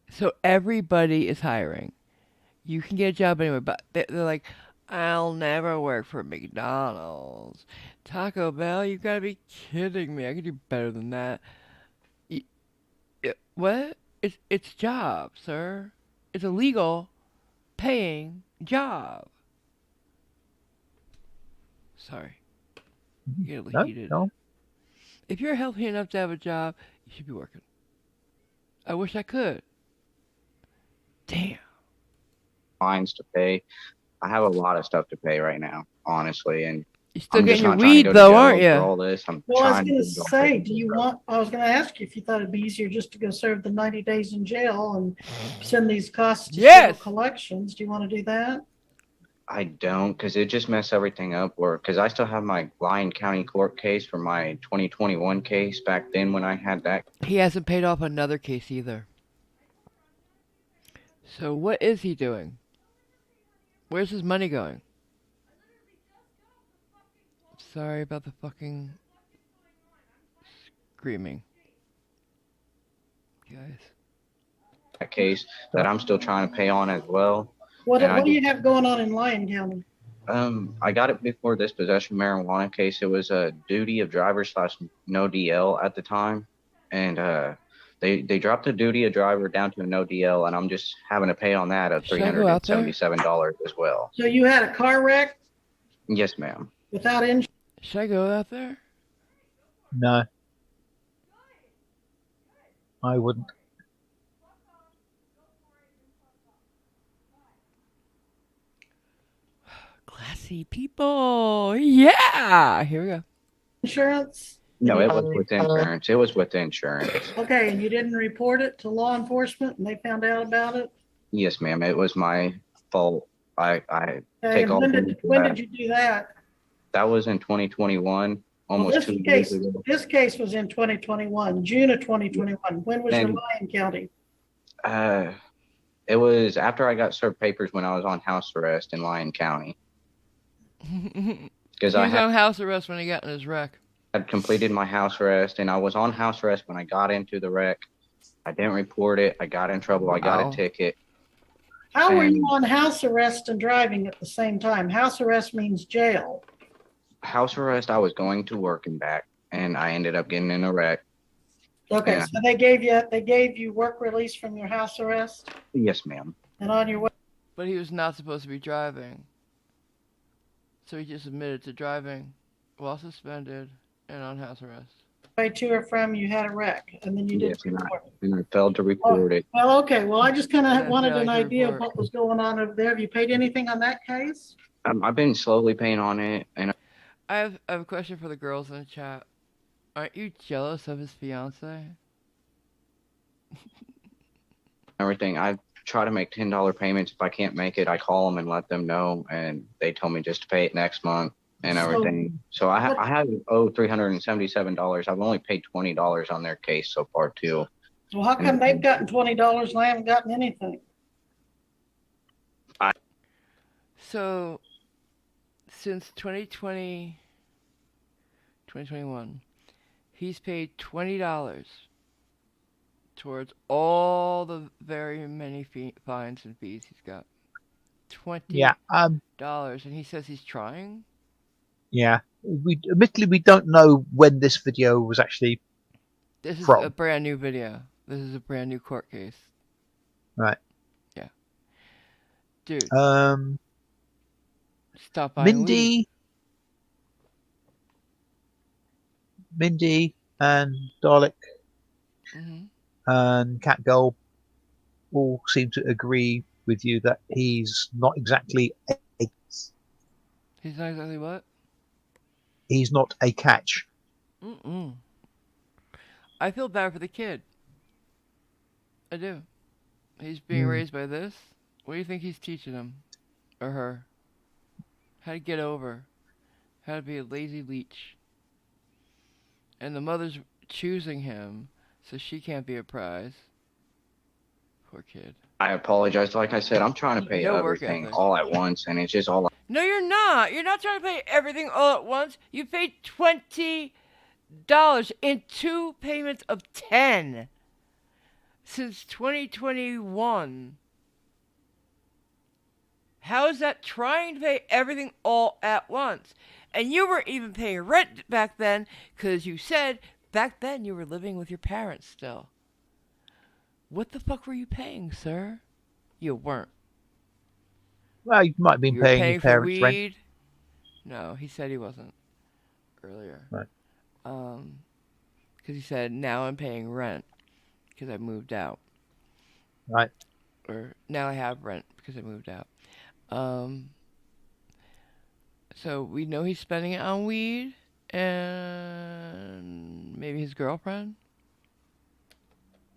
So everybody is hiring. You can get a job anywhere, but they're like, I'll never work for McDonald's. Taco Bell, you gotta be kidding me. I could do better than that. What? It's a job, sir. It's a legal paying job. Sorry. You get a little no, heated. no. If you're healthy enough to have a job, you should be working. I wish I could. Damn. Fines to pay. I have a lot of stuff to pay right now, honestly, and You're still I'm just getting your not trying to weed go to though, jail aren't for you? all this. I'm Well, I was trying going to to say, I was going to ask you if you thought it'd be easier just to go serve the 90 days in jail and send these costs to Yes. civil collections. Do you want to do that? I don't, because it just messed everything up. Because I still have my Lyon County court case for my 2021 case back then when I had that. He hasn't paid off another case either. So what is he doing? Where's his money going? Sorry about the fucking screaming. Guys. That case that I'm still trying to pay on as well. What And do you have going on in Lyon County? I got it before this possession of marijuana case. It was a duty of driver / no DL at the time, and they dropped the duty of driver down to a no DL, and I'm just having to pay on that of Should I go out there? $377 as well. So you had a car wreck Yes, ma'am. without insurance? Should I go out there? No, I wouldn't. Classy people. Yeah. Here we go. Insurance? No, it was with insurance. It was with insurance. Okay, and you didn't report it to law enforcement and they found out about it? Yes, ma'am. It was my fault. I Okay, take and all when the did blame. you do that? That was in 2021, Well, almost 2 years ago. this case was in 2021, June of 2021. When was your And- Lyon County? It was after I got served papers when I was on house arrest in Lyon County. He Because was I on house arrest when he got in his wreck. had completed my house arrest, and I was on house arrest when I got into the wreck. I didn't report it. I got in trouble. I got Wow. a ticket. How were you And- on house arrest and driving at the same time? House arrest means jail. House arrest, I was going to work and back, and I ended up getting in a wreck. Okay, Yeah. so they gave you work release from your house arrest Yes, ma'am. and on your way. But he was not supposed to be driving. So he just admitted to driving while suspended and on house arrest. To or from, you had a wreck, and then you didn't Yes, and report it. I failed to report it. Well, okay, well, I just kind Yeah, of wanted yeah, an I can idea of report. what was going on over there. Have you paid anything on that case? I've been slowly paying on it, and I have a question for the girls in the chat. Aren't you jealous of his fiance? everything. I try to make $10 payments. If I can't make it, I call them and let them know, and they told me just to pay it next month and So- everything. So I have owed $377. I've only paid $20 on their case so far too. Well, how come they've gotten $20 and I haven't gotten anything? So, since 2021, he's paid $20 towards all the very many fines and fees he's got. $20. Yeah. And he says he's trying? Yeah. Admittedly, we don't know when this video was actually This is a from? brand new video. This is a brand new court case. Right. Yeah. Dude, Um, stop buying weed. Mindy, Mindy, and Dalek Hmm. and Catgirl all seem to agree with you that he's not exactly a, He's not exactly what? he's not a catch. Mm-mm. I feel bad for the kid. I do. He's being Mm, raised by this. What do you think he's teaching him? Or her? How to get over. How to be a lazy leech. And the mother's choosing him so she can't be a prize. Poor kid. I apologize. Like I said, I'm trying to pay No work everything ethic. all at once, and it's just all. No, you're not. You're not trying to pay everything all at once. You paid $20 in 2 payments of 10 since 2021. How is that trying to pay everything all at once? And you weren't even paying rent back then because you said back then you were living with your parents still. What the fuck were you paying, sir? You weren't. well, you might have been You were paying your paying for parents' rent. weed. No, he said he wasn't earlier. Right. Because he said now I'm paying rent because I moved out, Right. or now I have rent because I moved out. Um, so we know he's spending it on weed and maybe his girlfriend.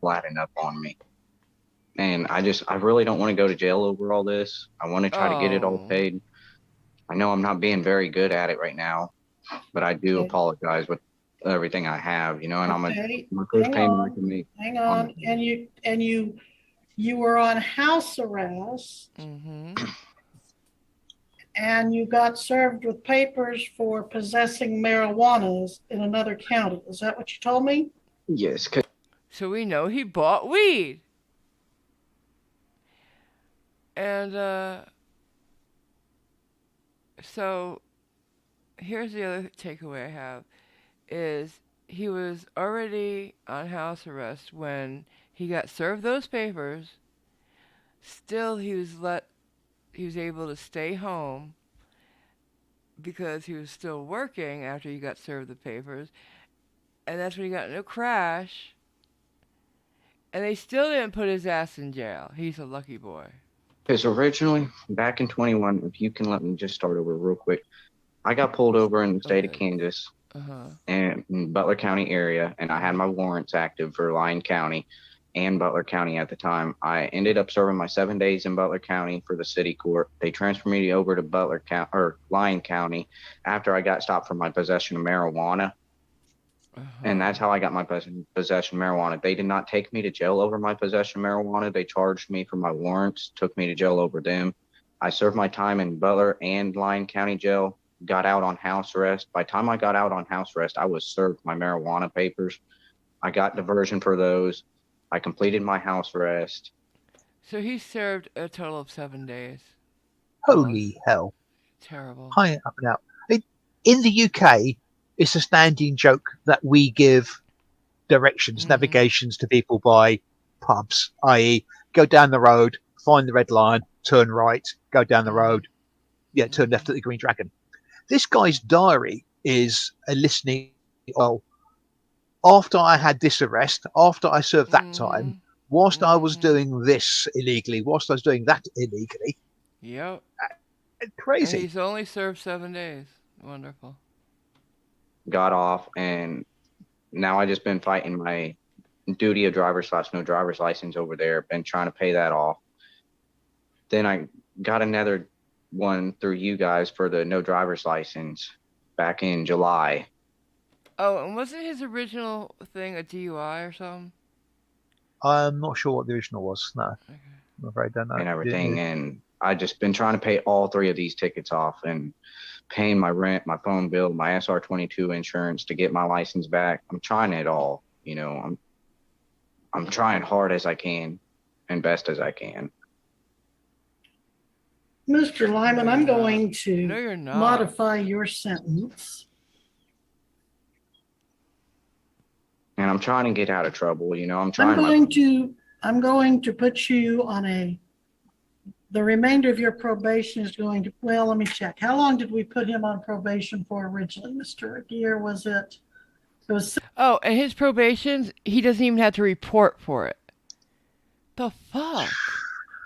Flattening up on me. And I really don't want to go to jail over all this. I want to try to get it all Oh, paid. I know I'm not being very good at it right now, but I do Okay. apologize with everything I have, and Okay, my first hang payment I on, can make hang on. on. And you were on house arrest mm-hmm. and you got served with papers for possessing marijuana in another county. Is that what you told me? Yes, 'cause So we know he bought weed. And so here's the other takeaway I have is he was already on house arrest when he got served those papers. Still he was able to stay home because he was still working after he got served the papers. And that's when he got in a crash. And they still didn't put his ass in jail. He's a lucky boy. originally back in 21, if you can let me just start over real quick, I got pulled over in the state of Okay. Kansas Uh-huh. and in Butler County area, and I had my warrants active for Lyon County and Butler County at the time. I ended up serving my 7 days in Butler County for the city court. They transferred me over to Butler County or Lyon County after I got stopped for my possession of marijuana. And that's how I got my possession of marijuana. They did not take me to jail over my possession of marijuana. They charged me for my warrants, took me to jail over them. I served my time in Butler and Lyon County jail, got out on house arrest. By the time I got out on house arrest, I was served my marijuana papers. I got diversion for those. I completed my house arrest. So he served a total of 7 days. Holy hell. Terrible. High up and out. In the UK, it's a standing joke that we give directions, navigations to people by pubs, i.e., go down the road, find the red line, turn right, go down the road, turn left at the Green Dragon. This guy's diary is a listening. Well, after I had this arrest, after I served that time, whilst I was doing this illegally, whilst I was doing that illegally. Yep. Crazy. And he's only served 7 days. Wonderful. Got off, and now I just been fighting my duty of driver's/no driver's license over there. Been trying to pay that off. Then I got another one through you guys for the no driver's license back in July. Oh, and wasn't his original thing a DUI or something? I'm not sure what the original was. No, Okay. I'm afraid I don't know. And everything, and I just been trying to pay all 3 of these tickets off and paying my rent, my phone bill, my SR22 insurance to get my license back. I'm trying it all, I'm trying hard as I can and best as I can. Mr. Lyman, I'm going No, to you're not. modify your sentence. And I'm trying to get out of trouble. You know, I'm I'm trying. going to put you on the remainder of your probation is going to, well, let me check. How long did we put him on probation for originally, Mr. Gear? It was Oh, and his probations, he doesn't even have to report for it. The fuck?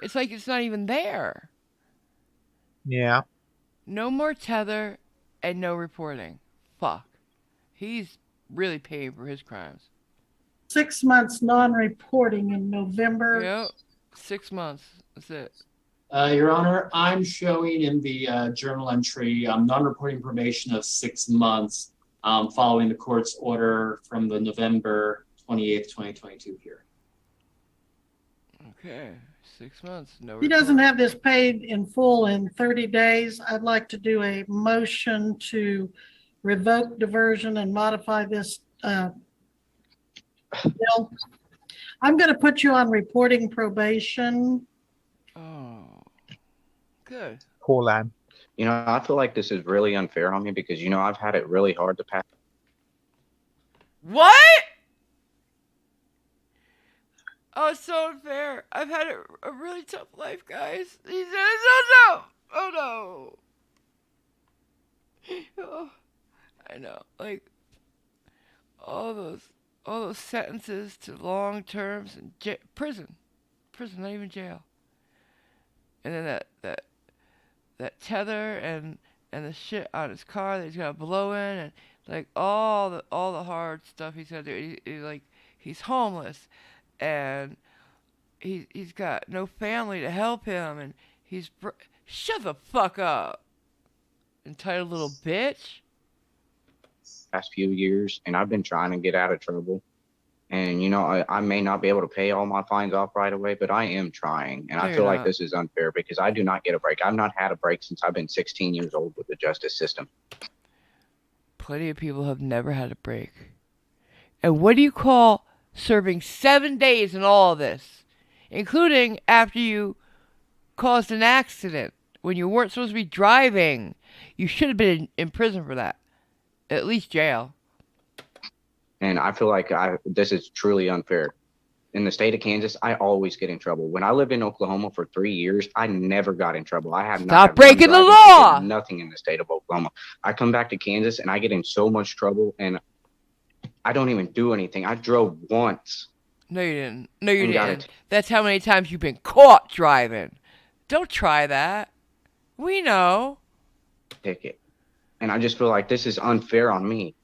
It's like it's not even there. Yeah. No more tether and no reporting. Fuck. He's really paying for his crimes. 6 months non-reporting in November. Yep. 6 months. That's it. Your Honor, I'm showing in the journal entry non-reporting probation of 6 months following the court's order from the November 28th, 2022 hearing. Okay. 6 months. No. He doesn't have this paid in full in 30 days. I'd like to do a motion to revoke diversion and modify this bill. I'm going to put you on reporting probation. Oh. Good. Poor lamb. You know, I feel like this is really unfair on me because, you know, I've had it really hard to pass. What? Oh, it's so unfair. I've had a really tough life, guys. He said it's so tough. Oh, no. Oh, I know. Like, all those sentences to long terms and prison, not even jail. And then that tether and the shit on his car that he's got to blow in, and like all the hard stuff he's got to do. He's homeless, and he's got no family to help him, and shut the fuck up, entitled little bitch. Past few years, and I've been trying to get out of trouble. And, you know, I may not be able to pay all my fines off right away, but I am trying. And I feel like this is unfair because I do not get a break. I've not had a break since I've been 16 years old with the justice system. Plenty of people have never had a break. And what do you call serving 7 days in all of this, including after you caused an accident when you weren't supposed to be driving? You should have been in prison for that. At least jail. And I feel like this is truly unfair. In the state of Kansas, I always get in trouble. When I lived in Oklahoma for 3 years, I never got in trouble. I have not breaking the law. Nothing in the state of Oklahoma. I come back to Kansas and I get in so much trouble, and I don't even do anything. I drove once. No, you didn't. No, you didn't. That's how many times you've been caught driving. Don't try that. We know. Ticket. And I just feel like this is unfair on me.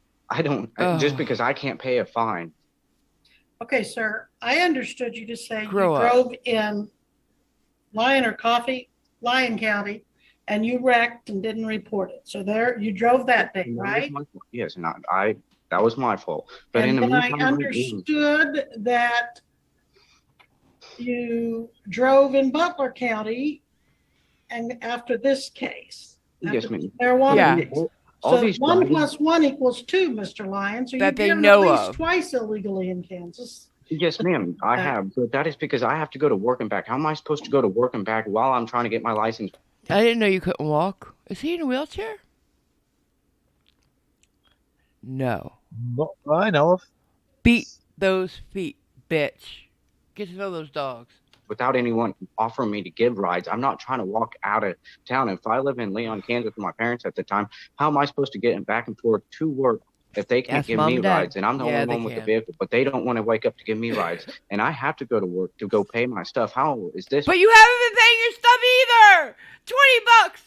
Just because I can't pay a fine. Okay, sir, I understood you to say Grow you up. drove in Lyon County, and you wrecked and didn't report it. So you drove that day, right? Yes, that was my fault. But And in the then I meantime, understood that you drove in Butler County, and after this case. Yes, ma'am. Marijuana Yeah. case. All So these 1 driving- + 1 = 2, Mr. Lyon. So That you've they been know at least of. twice illegally in Kansas. Yes, ma'am, I have. But that is because I have to go to work and back. How am I supposed to go to work and back while I'm trying to get my license? I didn't know you couldn't walk. Is he in a wheelchair? No. Not that I know of. Beat those feet, bitch. Get to know those dogs. Without anyone offering me to give rides? I'm not trying to walk out of town. If I live in Leon, Kansas with my parents at the time, how am I supposed to get back and forth to work if they can't Ask give Mom me and Dad. rides? And I'm the Yeah, only they one with the can. vehicle, but they don't want to wake up to give me rides. And I have to go to work to go pay my stuff. How is this? But you haven't been paying your stuff either. $20.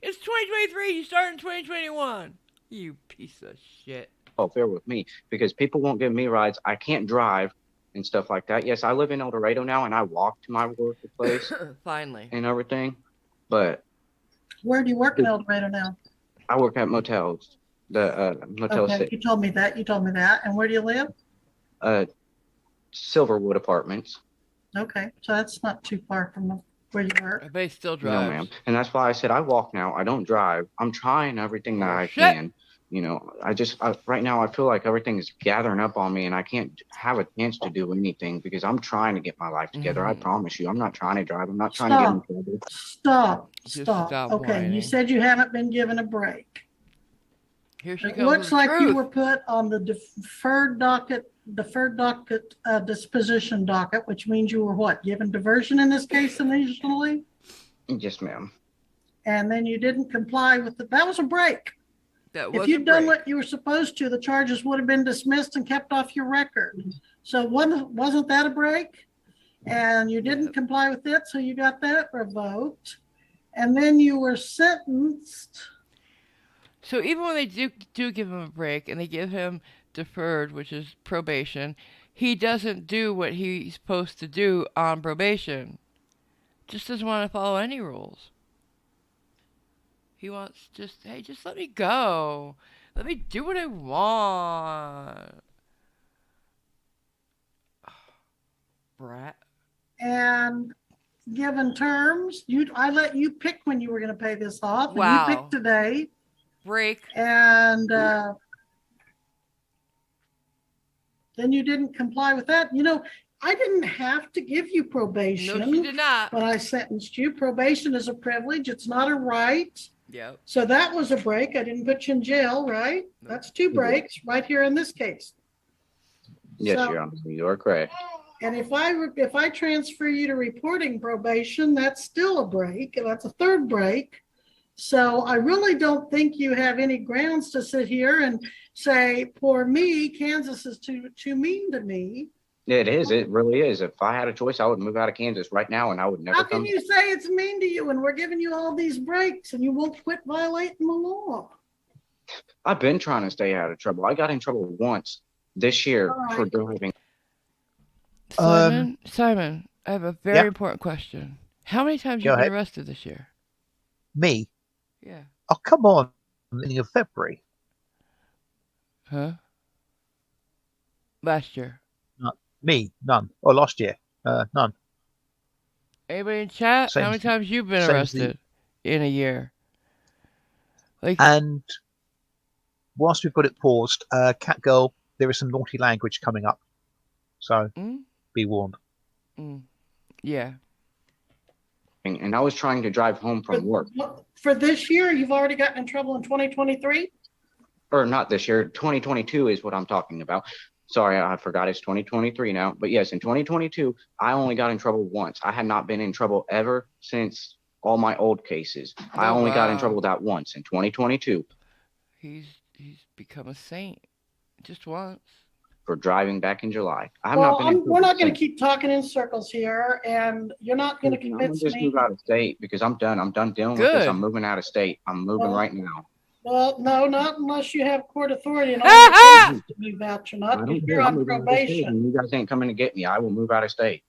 It's 2023. You start in 2021. You piece of shit. Fair with me because people won't give me rides. I can't drive and stuff like that. Yes, I live in El Dorado now and I walk to my workplace Finally. and everything. But Where do you work in El Dorado now? I work at motels, the Motel Okay, 6, you told me that. And where do you live? Silverwood Apartments. Okay, so that's not too far from where you work. I bet he still No, drives. ma'am. And that's why I said I walk now. I don't drive. I'm trying everything that I Shit. can. You know, right now I feel like everything is gathering up on me and I can't have a chance to do anything because I'm trying to get my life together. I Mhm. promise you. I'm not trying to drive. I'm not trying to get in trouble. Stop. Just stop Okay, whining. you said you haven't been given a break. Here she It comes with looks the like you truth. were put on the deferred docket disposition docket, which means you were what, given diversion in this case initially? Yes, ma'am. And then you didn't comply with that was a break. That was If a you'd done break. what you were supposed to, the charges would have been dismissed and kept off your record. So wasn't that a break? And you didn't Yep. comply with it, so you got that revoked. And then you were sentenced. So even when they do give him a break and they give him deferred, which is probation, he doesn't do what he's supposed to do on probation. Just doesn't want to follow any rules. He wants hey, just let me go. Let me do what I want. Brat. And given terms, I let you pick when you were going to pay this off. Wow. And you picked today. Break. And then you didn't comply with that. You know, I didn't have to give you probation. No, she did not. When I sentenced you. Probation is a privilege. It's not a right. Yep. So that was a break. I didn't put you in jail, right? Nope. That's 2 breaks right here in this case. Yes, So- Your Honor. You are correct. And if I transfer you to reporting probation, that's still a break. And that's a 3rd break. So I really don't think you have any grounds to sit here and say, poor me, Kansas is too mean to me. It is. It really is. If I had a choice, I would move out of Kansas right now, and I would never How come. can you say it's mean to you when we're giving you all these breaks and you won't quit violating the law? I've been trying to stay out of trouble. I got in trouble once this year All right. for driving. Simon, I have a very important question. How many times Go have you ahead. been arrested this year? Me? Yeah. Oh, come on. Beginning of February. Huh? Last year. Me? None. Or last year? None. Anybody in chat? Same How many as- times you've been same as the- arrested in a year? Like, And whilst we've got it paused, Cat Girl, there is some naughty language coming up. So be warned. Yeah. And I was trying to drive home from work. For this year, you've already gotten in trouble in 2023? Or not this year. 2022 is what I'm talking about. Sorry, I forgot it's 2023 now. But yes, in 2022, I only got in trouble once. I had not been in trouble ever since all my old cases. I only got in trouble that once in 2022 He's become a saint. Just once. for driving back in July. I have Well, not been in we're not trouble going to since. keep talking in circles here, and you're not going to I'm gonna convince just me. move out of state because I'm done. I'm done dealing with this. Good. I'm moving out of state. I'm moving Well, right now. Well, no, not unless you have court authority and all your cases to move out. You're I not, don't because care. you're I'm on moving out of state. probation. And you guys ain't coming to get me. I will move out of state.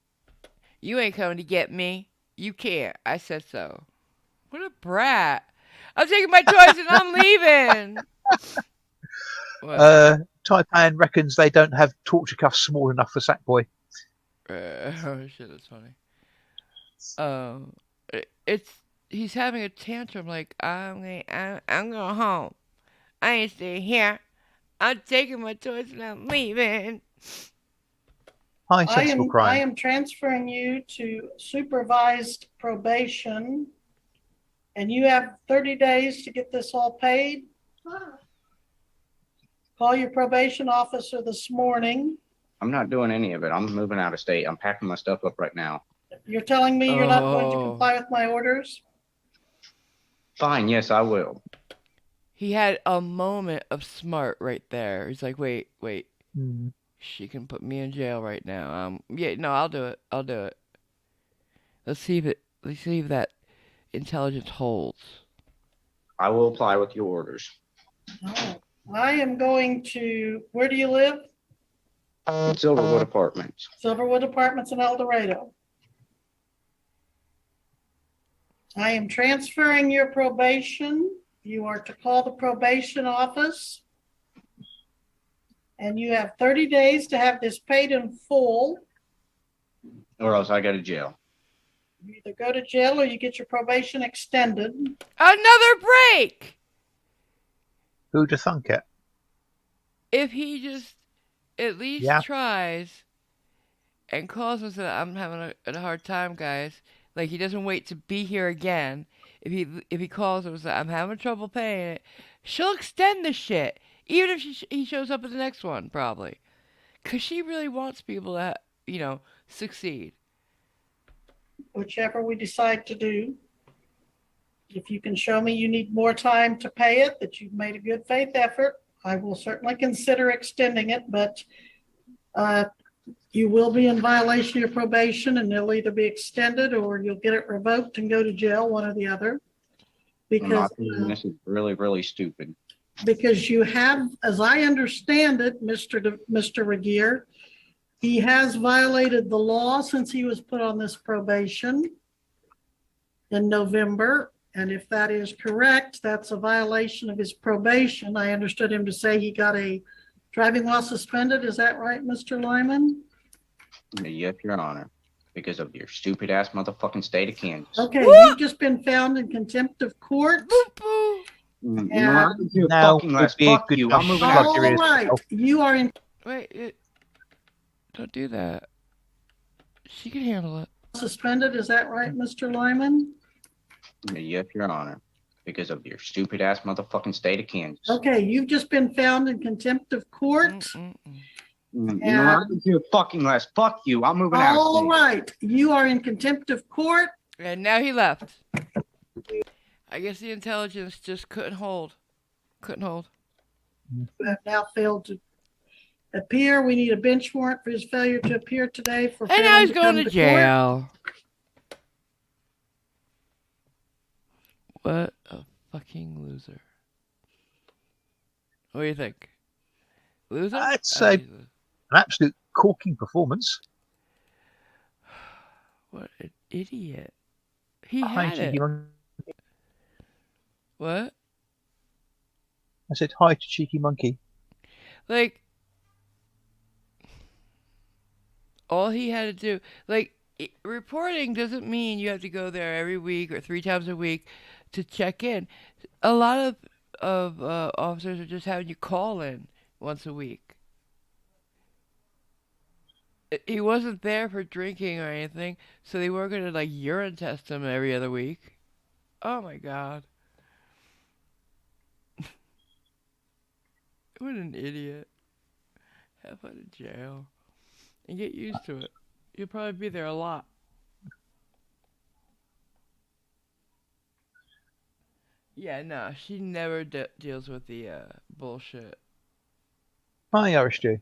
You ain't coming to get me. You can't. I said so. What a brat. I'm taking my choice and I'm leaving. What? Taipan reckons they don't have torture cuffs small enough for Sackboy. Oh shit, that's funny. He's having a tantrum like I'm going home. I ain't staying here. I'm taking my choice and I'm leaving. Hi, sensible I crime. am transferring you to supervised probation, and you have 30 days to get this all paid. Call your probation officer this morning. I'm not doing any of it. I'm moving out of state. I'm packing my stuff up right now. You're telling me you're not going to Oh. comply with my orders? Fine. Yes, I will. He had a moment of smart right there. He's like, wait. Mm. She can put me in jail right now. Yeah, no, I'll do it. Let's see if that intelligence holds. I will apply with your orders. No. I am going to, where do you live? Silverwood Apartments. Silverwood Apartments in El Dorado. I am transferring your probation. You are to call the probation office. And you have 30 days to have this paid in full. Or else I go to jail. You either go to jail or you get your probation extended. Another break! Who'd have thunk it? If he just at least tries and calls and says, I'm having a hard time, guys. Like, he doesn't wait to be here again. if he calls and says, I'm having trouble paying it, she'll extend the shit, even if he shows up at the next one, probably, because she really wants people to, succeed. Whichever we decide to do. If you can show me you need more time to pay it, that you've made a good faith effort, I will certainly consider extending it, but you will be in violation of your probation, and it'll either be extended or you'll get it revoked and go to jail, one or the other. Because this is really, really stupid. Because you have, as I understand it, Mr. Regier, he has violated the law since he was put on this probation in November. And if that is correct, that's a violation of his probation. I understood him to say he got a driving while suspended. Is that right, Mr. Lyman? Yes, Your Honor. Because of your stupid ass motherfucking state of Kansas. Okay, you've just been found in contempt of court. Now fuck you. I'm moving out. All right, you are in. Wait, don't do that. She can handle it. Suspended. Is that right, Mr. Lyman? Yes, Your Honor. Because of your stupid ass motherfucking state of Kansas. Okay, you've just been found in contempt of court. Fucking less. Fuck you. I'm moving out. All right, you are in contempt of court. And now he left. I guess the intelligence just couldn't hold. You have now failed to appear. We need a bench warrant for his failure to appear today. And now he's going to jail. What a fucking loser. What do you think? Loser? I'd say an absolute corking performance. What an idiot. He had it. What? I said hi to Cheeky Monkey. Like, all he had to do, reporting doesn't mean you have to go there every week or 3 times a week to check in. A lot of officers are just having you call in once a week. He wasn't there for drinking or anything, so they weren't going to urine test him every other week. Oh my God. What an idiot. Have fun in jail. And get used to it. You'll probably be there a lot. Yeah, no, she never deals with the bullshit. Hi, Irish Stew.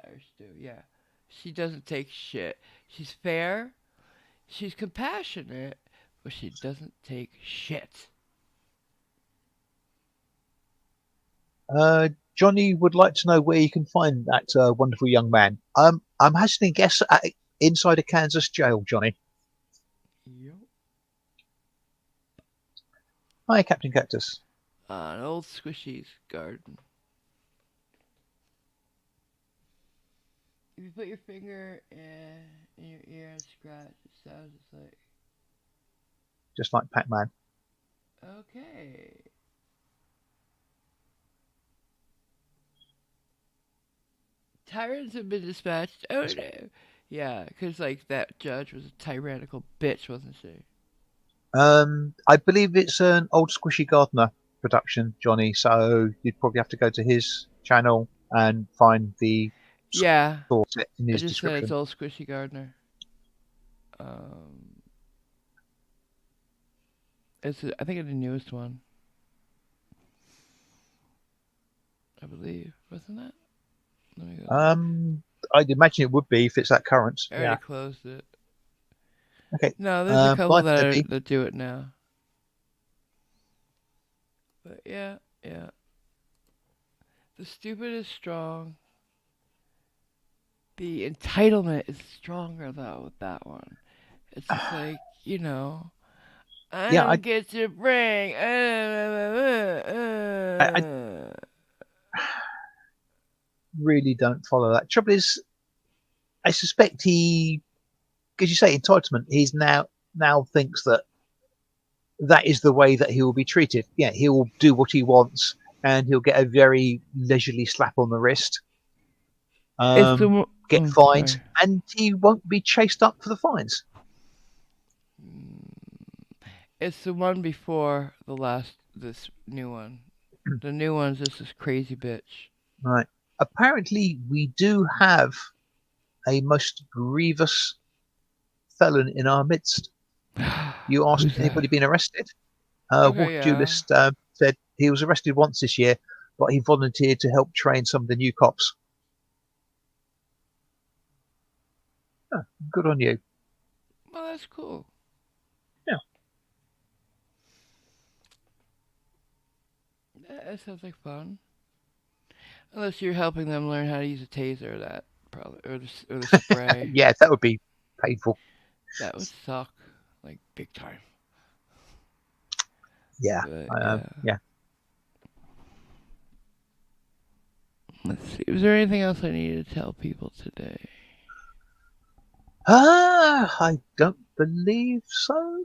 Irish Stew, yeah. She doesn't take shit. She's fair. She's compassionate. But she doesn't take shit. Johnny would like to know where you can find that wonderful young man. I'm hazarding a guess inside a Kansas jail, Johnny. Yep. Hi, Captain Cactus. An old squishy's garden. If you put your finger in your ear and scratch, it sounds just like Pac-Man. Okay. Tyrants have been dispatched. Oh no. Yeah, because that judge was a tyrannical bitch, wasn't she? I believe it's an old Squishy Gardener production, Johnny. So you'd probably have to go to his channel and find the source in his description. Said it's old Squishy Gardener. I think it's the newest one. I believe, wasn't that? I'd imagine it would be if it's that current. I already closed it. Okay. No, there's a couple that do it now. But yeah. The stupid is strong. The entitlement is stronger though with that one. It's just I don't get to bring. I really don't follow that. Trouble is, I suspect he, because you say entitlement, he's now thinks that is the way that he will be treated. Yeah, he will do what he wants, and he'll get a very leisurely slap on the wrist, get fined, and he won't be chased up for the fines. It's the one before this new one. The new one's just this crazy bitch. Right. Apparently, we do have a most grievous felon in our midst. You asked, Who's anybody that? been arrested? Okay, Water yeah. Duelist said he was arrested once this year, but he volunteered to help train some of the new cops. Oh, good on you. Well, that's cool. Yeah. That sounds like fun. Unless you're helping them learn how to use a taser, that probably, or the spray. Yeah, that would be painful. That would suck, like big time. Yeah. But Yeah. yeah. Let's see. Was there anything else I needed to tell people today? I don't believe so.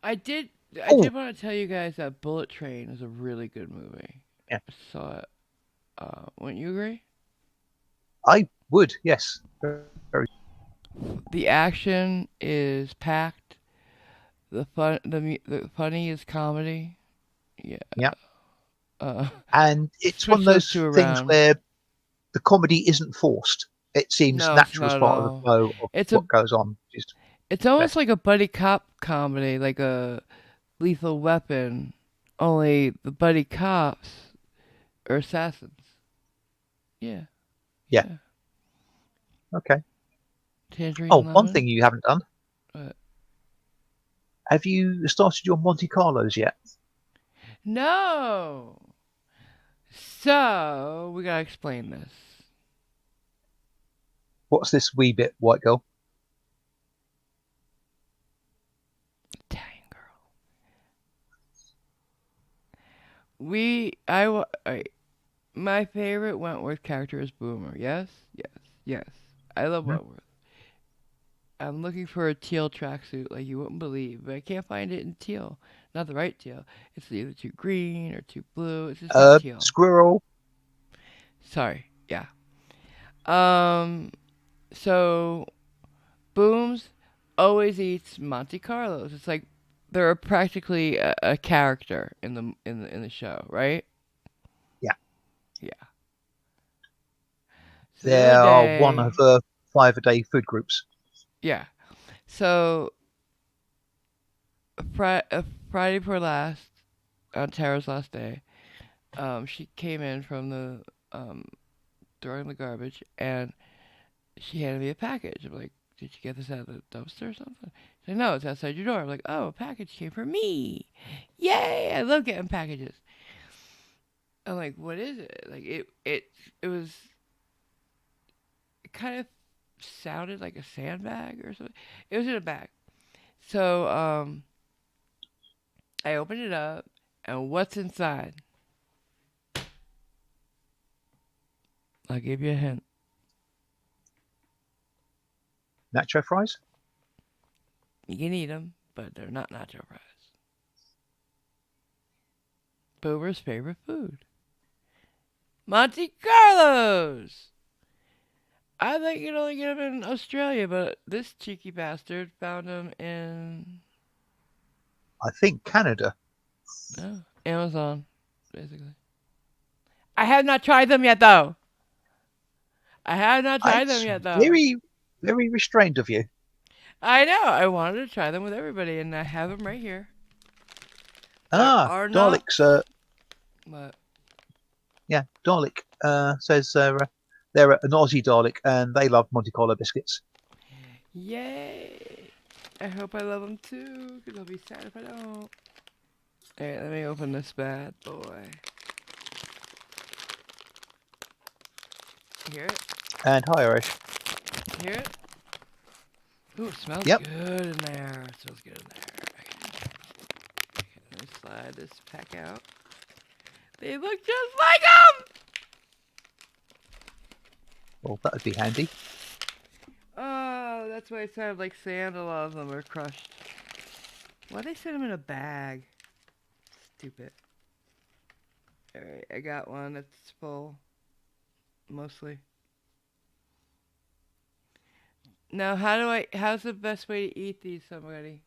I did. I Oh, did want to tell you guys that Bullet Train is a really good movie. yeah. I saw it. Wouldn't you agree? I would, yes. Very. The action is packed. The funny is comedy. Yeah. Yeah. Uh, And it's one switch of those those two things around. where the comedy isn't forced. It seems No, it's natural as not at part of the all. flow of It's a. what goes on. Just It's almost best. like a buddy cop comedy, like a Lethal Weapon. Only the buddy cops are assassins. Yeah. Yeah. Yeah. Okay. Tangerine Oh, one lemon. thing you haven't done. What? Have you started your Monte Carlos yet? No. So we gotta explain this. What's this wee bit, white girl? Italian girl. My favorite Wentworth character is Boomer. Yes, yes, yes. I love Hmm? Wentworth. I'm looking for a teal tracksuit like you wouldn't believe, but I can't find it in teal. Not the right teal. It's either too green or too blue. It's just not teal. Squirrel. Sorry. Yeah. So Booms always eats Monte Carlos. It's like they're practically a character in the show, right? Yeah. Yeah. So the They other are one day, of the 5-a-day food groups. yeah. So Friday before last, on Tara's last day, she came in from the throwing the garbage, and she handed me a package. I'm like, did you get this out of the dumpster or something? She's like, no, it's outside your door. I'm like, oh, a package came for me. Yay! I love getting packages. I'm like, what is it? Like it was it kind of sounded like a sandbag or something. It was in a bag. So I opened it up, and what's inside? I'll give you a hint. Nacho fries? You can eat them, but they're not nacho fries. Boomer's favorite food. Monte Carlos! I thought you could only get them in Australia, but this cheeky bastard found them in I think Canada. Amazon, basically. I have not tried them yet, though. I have not tried them It's yet, though. very, very restrained of you. I know. I wanted to try them with everybody, and I have them right here. There are not. Daleks. What? Yeah, Dalek says they're an Aussie Dalek and they love Monte Carlo biscuits. Yay! I hope I love them too, because I'll be sad if I don't. Alright, let me open this bad boy. Hear it? And hi, Irish. Hear it? Ooh, it smells Yep. good in there. It smells good in there. Okay, let me slide this pack out. They look just like them! Well, that would be handy. Oh, that's why it sounded like sand. A lot of them are crushed. Why'd they send them in a bag? Stupid. Alright, I got one that's full. Mostly. Now, how's the best way to eat these, somebody?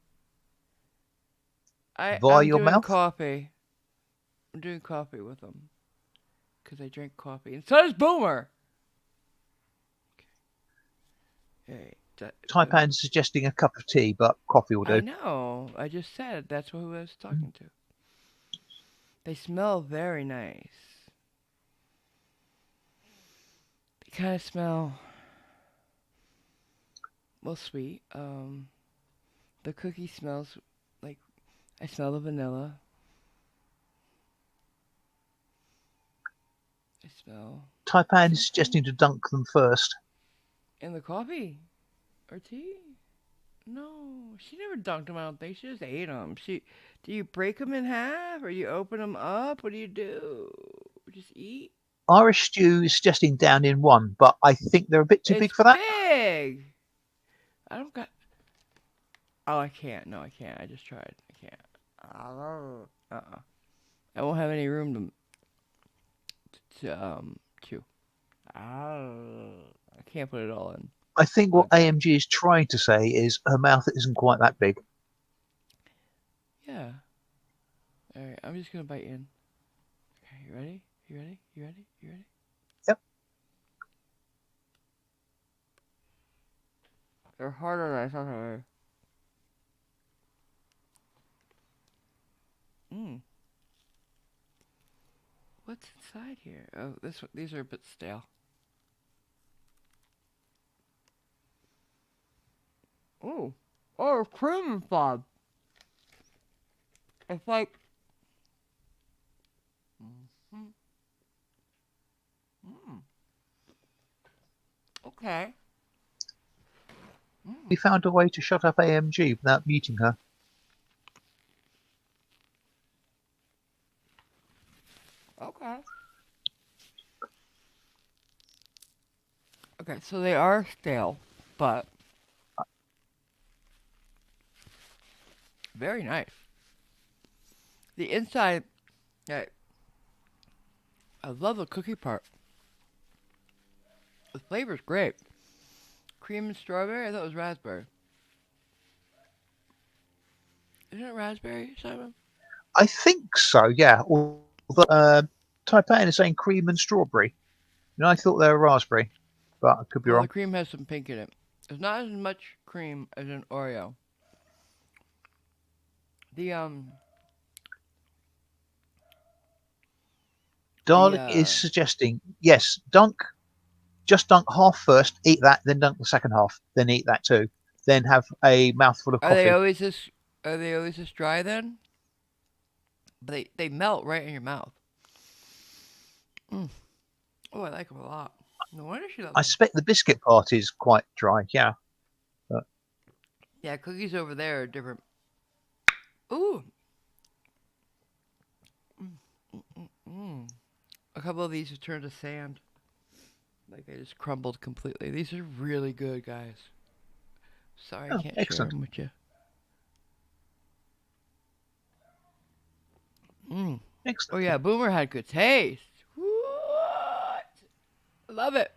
via I'm your doing mouth? coffee. I'm doing coffee with them because I drink coffee, and so does Boomer. Hey, Taipan suggesting a cup of tea, but coffee will I do. know. I just said that's who I was talking to. They smell very nice. They kind of smell, well, sweet. The cookie smells like I smell the vanilla. I smell Taipan is suggesting to dunk them first. in the coffee or tea. No, she never dunked them. I don't think she just ate them. Do you break them in half or you open them up? What do you do? Just eat. Irish Stew is suggesting down in one, but I think they're a bit too It's big for that. big. I don't got. Oh, I can't. No, I can't. I just tried. I can't. I won't have any room to chew. I can't put it all in. I think what Okay. AMG is trying to say is her mouth isn't quite that big. Yeah. All right. I'm just gonna bite in. Okay. You ready? You ready? You ready? You ready? Yep. They're harder than I thought they were. What's inside here? Oh, these are a bit stale. Oh, cream inside. It's like. Okay. We found a way to shut up AMG without muting her. Okay. Okay, so they are stale, but very nice. The inside, I love the cookie part. The flavor's great. Cream and strawberry? I thought it was raspberry. Isn't it raspberry, Simon? I think so, yeah. Although Taipan is saying cream and strawberry. And I thought they were raspberry, but I could be Well, wrong. the cream has some pink in it. It's not as much cream as an Oreo. Darling is suggesting, yes, just dunk half first, eat that, then dunk the second half, then eat that too. Then have a mouthful of Are coffee. they always this dry then? They melt right in your mouth. Oh, I like them a lot. No wonder she loves them. I suspect the biscuit part is quite dry, yeah. But yeah, cookies over there are different. Ooh. A couple of these have turned to sand. Like they just crumbled completely. These are really good, guys. Sorry I can't share them with you. Excellent. Oh yeah, Boomer had good taste. What? Love it.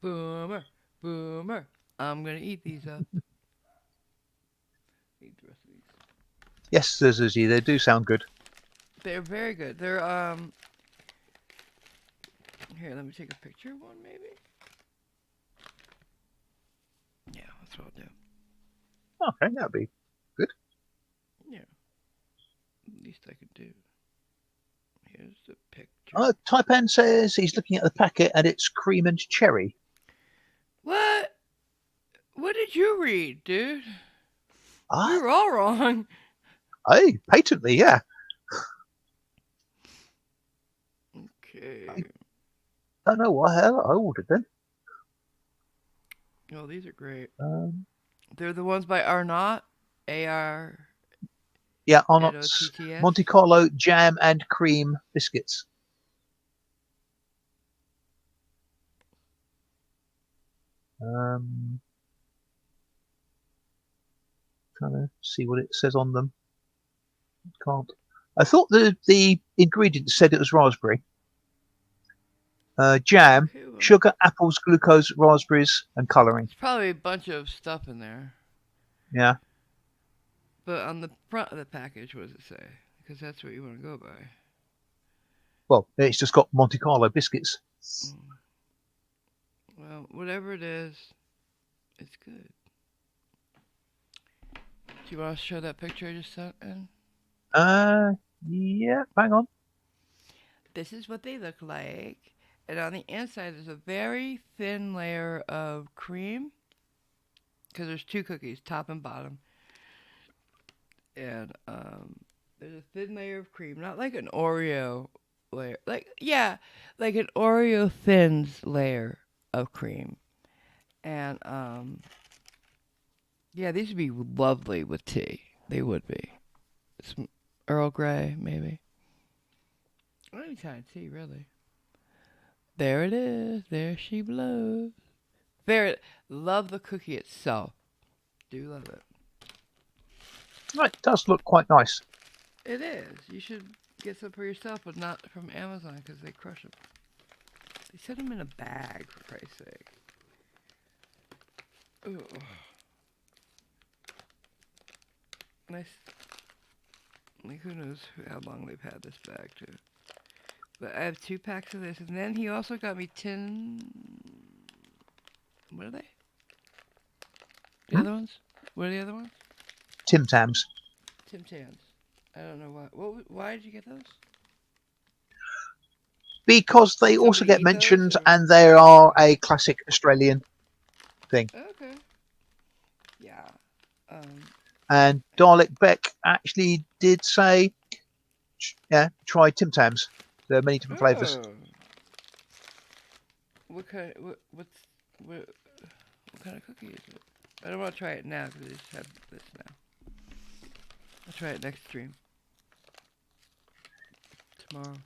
Boomer. I'm gonna eat these up. Eat the rest of these. Yes, Susie, they do sound good. They're very good. They're Here, let me take a picture of one, maybe. Yeah, that's what I'll do. Okay, that'd be good. Yeah. Least I could do. Here's the picture. Taipan says he's looking at the packet and it's cream and cherry. What? What did you read, dude? We were all wrong. Hey, patently, yeah. Okay. I don't know what hell I ordered then. Oh, these are great. They're the ones by Arnott. Yeah, Arnott's Monte Carlo jam and cream biscuits. Trying to see what it says on them. Can't. I thought the ingredients said it was raspberry. Jam, sugar, apples, glucose, raspberries, and colouring. There's probably a bunch of stuff in there. Yeah. But on the front of the package, what does it say? Because that's what you want to go by. Well, it's just got Monte Carlo biscuits. Mm. Well, whatever it is, it's good. Do you want to show that picture I just sent in? Yeah, hang on. This is what they look like. And on the inside, there's a very thin layer of cream. Because there's 2 cookies, top and bottom. And there's a thin layer of cream. Not like an Oreo layer. Like an Oreo thins layer of cream. And yeah, these would be lovely with tea. They would be. Some Earl Grey, maybe. Any kind of tea, really. There it is. There she blows. Love the cookie itself. Do love it. It does look quite nice. It is. You should get some for yourself, but not from Amazon because they crush them. They send them in a bag, for Christ's sake. Ooh. Nice. Like, who knows how long they've had this bag, too. But I have 2 packs of this. And then he also got me What are they? The other ones? What are the other ones? Tim Tams. Tim Tams. I don't know why. Why did you get those? Because they Did also somebody get eat those, mentioned, or- and they are a classic Australian thing. Okay. Yeah. And Dalek Beck actually did say, yeah, try Tim Tams. There are many different flavours. Oh. What kind? What kind of cookie is it? I don't want to try it now because I just have this now. I'll try it next stream. Tomorrow.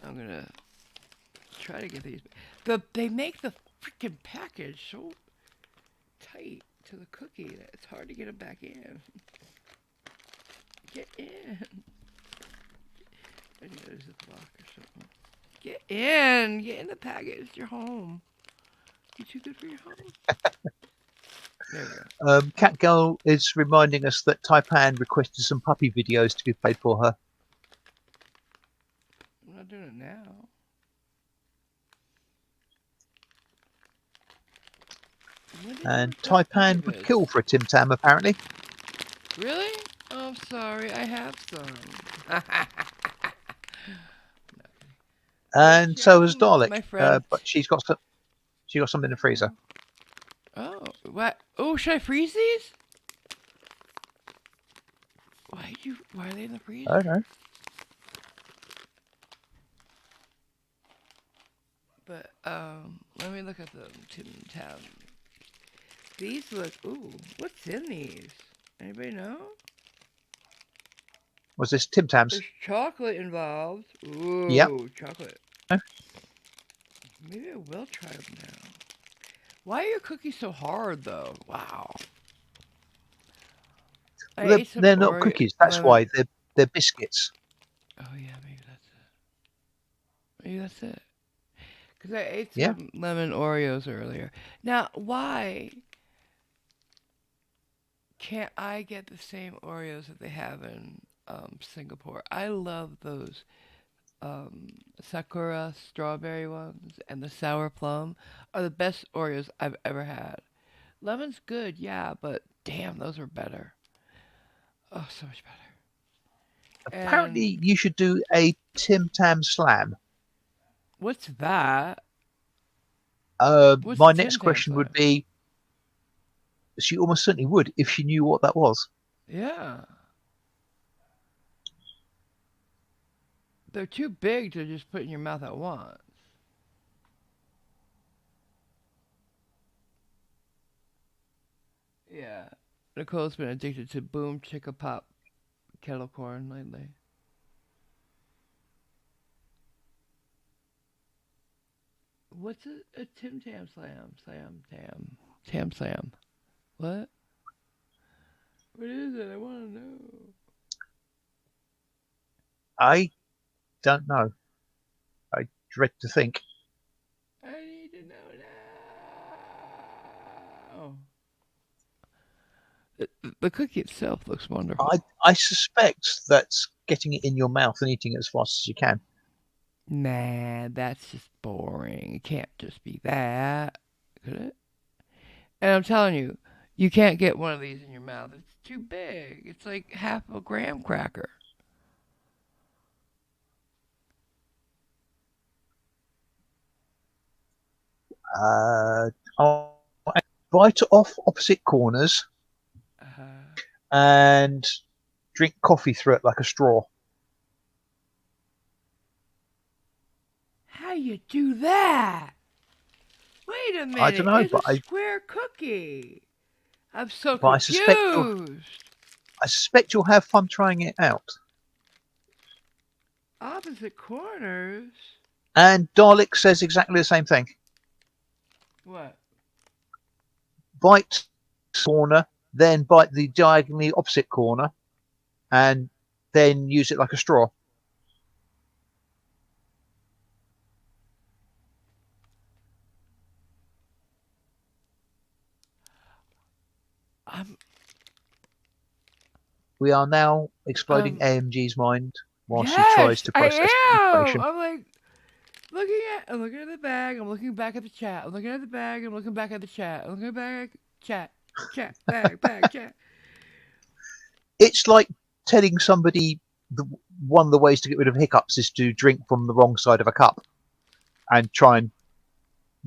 I'm gonna try to get these. They make the freaking package so tight to the cookie that it's hard to get them back in. Get in. I need a Ziploc or something. Get in the package. You're home. You too good for your home? There we go. Cat Girl is reminding us that Taipan requested some puppy videos to be played for her. I'm not doing it now. And Taipan would kill for a Tim Tam, apparently. Really? Oh, I'm sorry. I have some. And so has my Dalek. friend. But she got some in the freezer. Oh, what? Oh, should I freeze these? Why are they in the freezer? I don't know. But let me look at the Tim Tam. These look. Ooh, what's in these? Anybody know? Was this Tim Tams? There's chocolate involved. Ooh, Yep. chocolate. Maybe I will try them now. Why are your cookies so hard, though? Wow. They're not cookies. That's why they're biscuits. Oh yeah, maybe that's it. Because I ate some lemon Oreos earlier. Now, why can't I get the same Oreos that they have in Singapore? I love those Sakura strawberry ones, and the sour plum are the best Oreos I've ever had. Lemon's good, yeah, but damn, those are better. Oh, so much better. Apparently, you should do a Tim Tam Slam. What's that? My next question would be, she almost certainly would if she knew what that was. Yeah. They're too big to just put in your mouth at once. Yeah. Nicole's been addicted to Boom Chicka Pop kettle corn lately. What's a Tim Tam Slam? Tam Slam. What? What is it? I want to know. I don't know. I dread to think. I need to know now. The cookie itself looks wonderful. I suspect that's getting it in your mouth and eating it as fast as you can. Nah, that's just boring. It can't just be that, could it? And I'm telling you, you can't get one of these in your mouth. It's too big. It's like half a graham cracker. I'll bite off opposite corners and drink coffee through it like a straw. How you do that? Wait a minute. I don't know, it's but a square cookie. I'm so but confused. I suspect you'll have fun trying it out. Opposite corners? And Dalek says exactly the same thing. What? Bite corner, then bite the diagonally opposite corner, and then use it like a straw. We are now exploding AMG's mind while she tries to process information. I'm like I'm looking at the bag, I'm looking back at the chat, I'm looking at the bag, I'm looking back at the chat, I'm looking back chat, bag, chat. It's like telling somebody one of the ways to get rid of hiccups is to drink from the wrong side of a cup and try and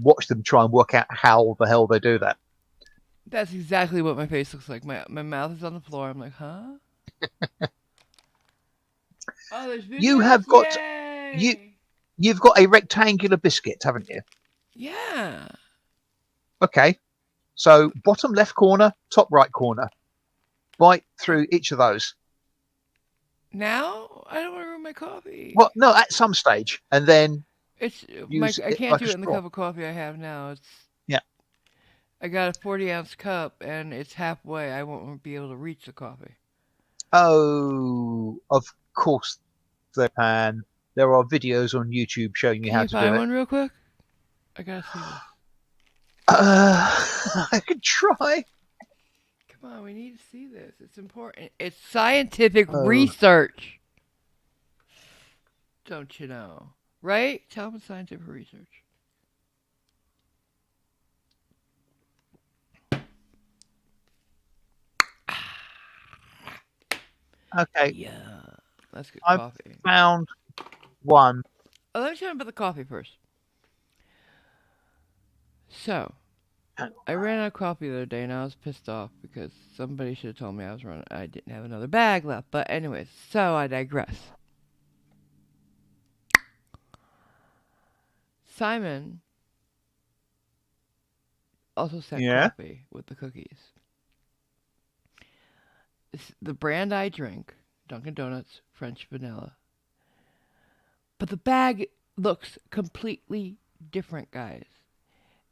watch them try and work out how the hell they do that. That's exactly what my face looks like. My mouth is on the floor. I'm like, huh? Oh, there's videos? You have got Yay! you've got a rectangular biscuit, haven't you? Yeah. Okay. So bottom left corner, top right corner. Bite through each of those. Now? I don't want to ruin my coffee. Well, no, at some stage, and then I can't like do it in the cup of coffee I have now. Yeah. I got a 40-ounce cup, and it's halfway. I won't be able to reach the coffee. Oh, of course they can. There are videos on YouTube showing you how to do it. Can you find one real quick? I gotta see this. I could try. Come on, we need to see this. It's important. It's scientific research. Don't you know? Right? Tell them it's scientific research. Okay. Yeah. That's good I've coffee. Found one. Oh, let me tell you about the coffee first. So, I ran out of coffee the other day, and I was pissed off because somebody should have told me I didn't have another bag left. But anyways, so I digress. Simon also sent coffee with the cookies. The brand I drink, Dunkin' Donuts, French vanilla. But the bag looks completely different, guys.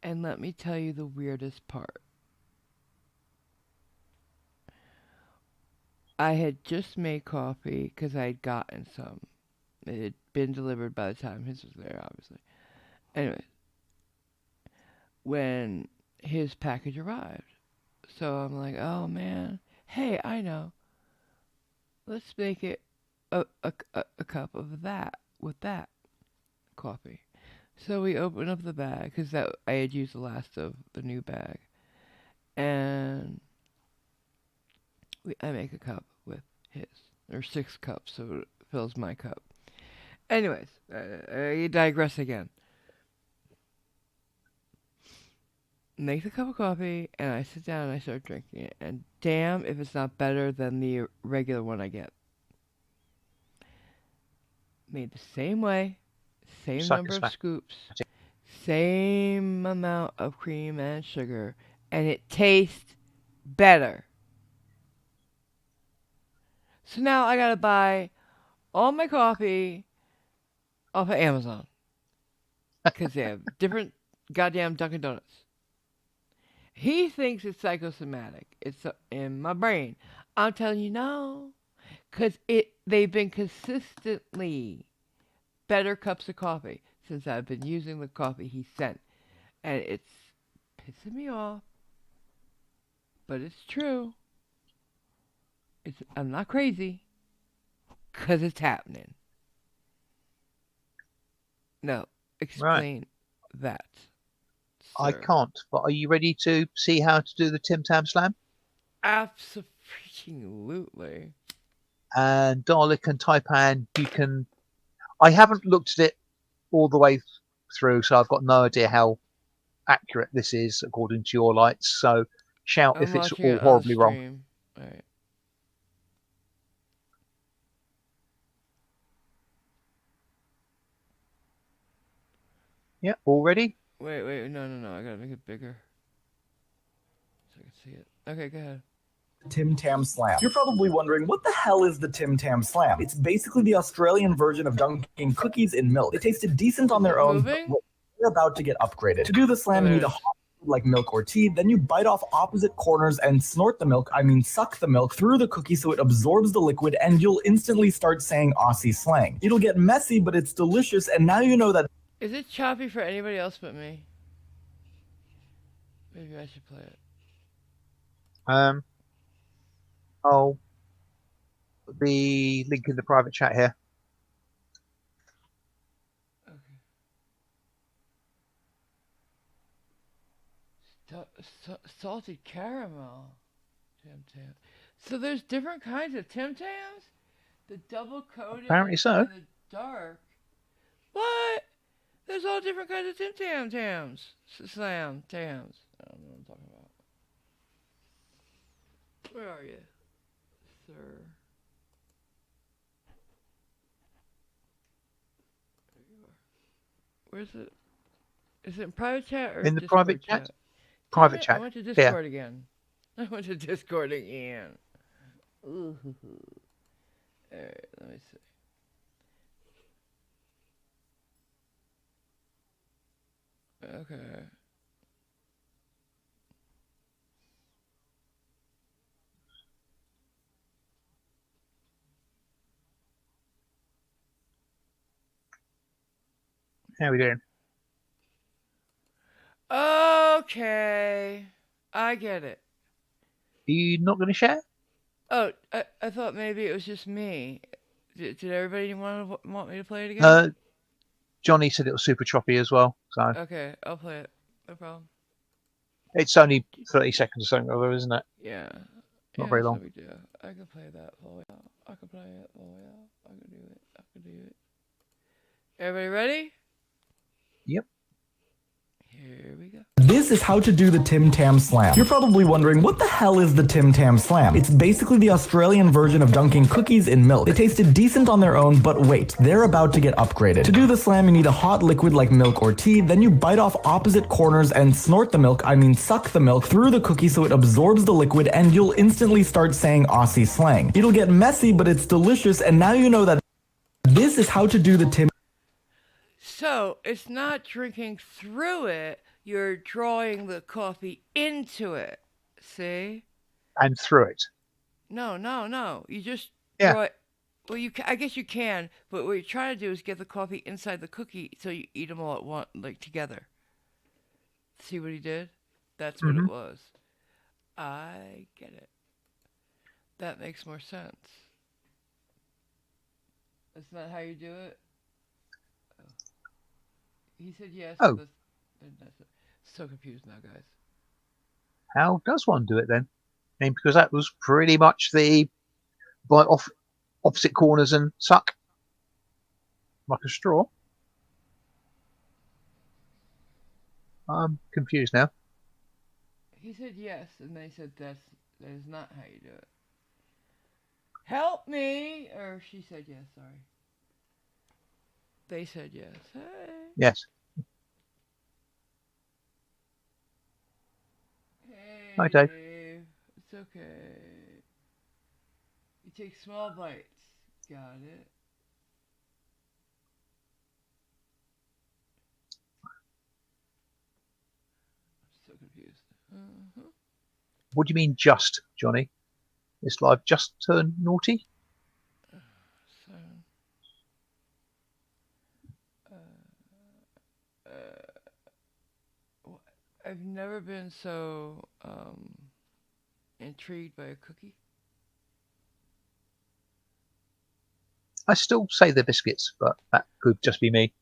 And let me tell you the weirdest part. I had just made coffee because I had gotten some. It had been delivered by the time his was there, obviously. Anyways, when his package arrived. So I'm like, oh man, hey, I know. Let's make it a cup of that with that coffee. So we open up the bag because I had used the last of the new bag, and I make a cup with his. There's 6 cups, so it fills my cup. Anyways, I digress again. Make the cup of coffee, and I sit down and I start drinking it. And damn if it's not better than the regular one I get. Made the same way, same number of scoops, same amount of cream and sugar, and it tastes better. So now I gotta buy all my coffee off of Amazon. Because they have different goddamn Dunkin' Donuts. He thinks it's psychosomatic. It's in my brain. I'm telling you no. Because they've been consistently better cups of coffee since I've been using the coffee he sent. And it's pissing me off. But it's true. I'm not crazy. Because it's happening. No, explain that, I sir. can't, but are you ready to see how to do the Tim Tam Slam? Absolutely. And Dalek and Taipan, you can. I haven't looked at it all the way through, so I've got no idea how accurate this is according to your lights. So shout I'm if it's watching all it on the horribly wrong. stream. All right. Yeah, all ready? Wait. No. I gotta make it bigger so I can see it. Okay, go ahead. Tim Tam Slam. You're probably wondering, what the hell is the Tim Tam Slam? It's basically the Australian version of dunking cookies in milk. They tasted decent on their own, but they're about to get upgraded. To do the slam, you need a hot liquid like milk or tea. Then you bite off opposite corners and snort the milk, suck the milk through the cookie so it absorbs the liquid, and you'll instantly start saying Aussie slang. It'll get messy, but it's delicious, and now you know that. Is it choppy for anybody else but me? Maybe I should play it. I'll put the link in the private chat here. Okay. Salted caramel. Tim Tam. So there's different kinds of Tim Tams? The double coated Apparently so. and the dark. What? There's all different kinds of Tim Tam Tams. Slam Tams. I don't know what I'm talking about. Where are you, sir? There you are. Where's it? Is it in private chat or in the Discord private chat? Private chat. I went to Discord again. I went to Discord again. Ooh. Alright, let me see. Okay. How are we doing? Okay. I get it. Are you not going to share? Oh, I thought maybe it was just me. Did everybody want me to play it again? Johnny said it was super choppy as well. So okay, I'll play it. No problem. It's only 30 seconds or something other, isn't it? Yeah. Not very long. No big deal. I can play that for you. I can play it for you. I can do it. I can do it. Everybody ready? Yep. Here we go. This is how to do the Tim Tam Slam. You're probably wondering, what the hell is the Tim Tam Slam? It's basically the Australian version of dunking cookies in milk. They tasted decent on their own, but wait, they're about to get upgraded. To do the slam, you need a hot liquid like milk or tea. Then you bite off opposite corners and snort the milk, suck the milk through the cookie so it absorbs the liquid, and you'll instantly start saying Aussie slang. It'll get messy, but it's delicious, and now you know that this is how to do the Tim. So, it's not drinking through it, you're drawing the coffee into it. See? And through it. No. You just Yeah. draw it. Well, I guess you can, but what you're trying to do is get the coffee inside the cookie so you eat them all at once, like together. See what he did? That's what it was. I get it. That makes more sense. That's not how you do it? Oh. He said yes. Oh. So confused now, guys. How does one do it then? I mean, because that was pretty much the bite off opposite corners and suck like a straw. I'm confused now. He said yes, and they said that is not how you do it. Help me! Or she said yes, sorry. They said yes. Hey. Yes. Hey, Hi, Dave. It's okay. You take small bites. Got it. I'm so confused. What do you mean just, Johnny? Is live just turned naughty? I've never been so intrigued by a cookie. I still say they're biscuits, but that could just be me.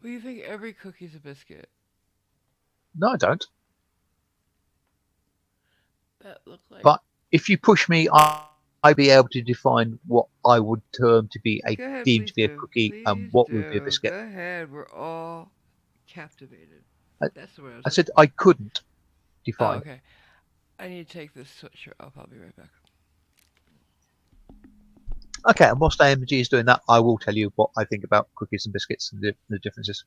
Well, you think every cookie's a biscuit? No, I don't. That look like. But if you push me, I'd be able to define what I would term to be Go ahead, deemed please to be a do. cookie and Please what would be a do. biscuit. Go ahead. We're all captivated. I, That's the word I was I looking said for. I couldn't Oh, define. okay. I need to take this sweatshirt off. I'll be right back. Okay, and whilst AMG is doing that, I will tell you what I think about cookies and biscuits and the differences.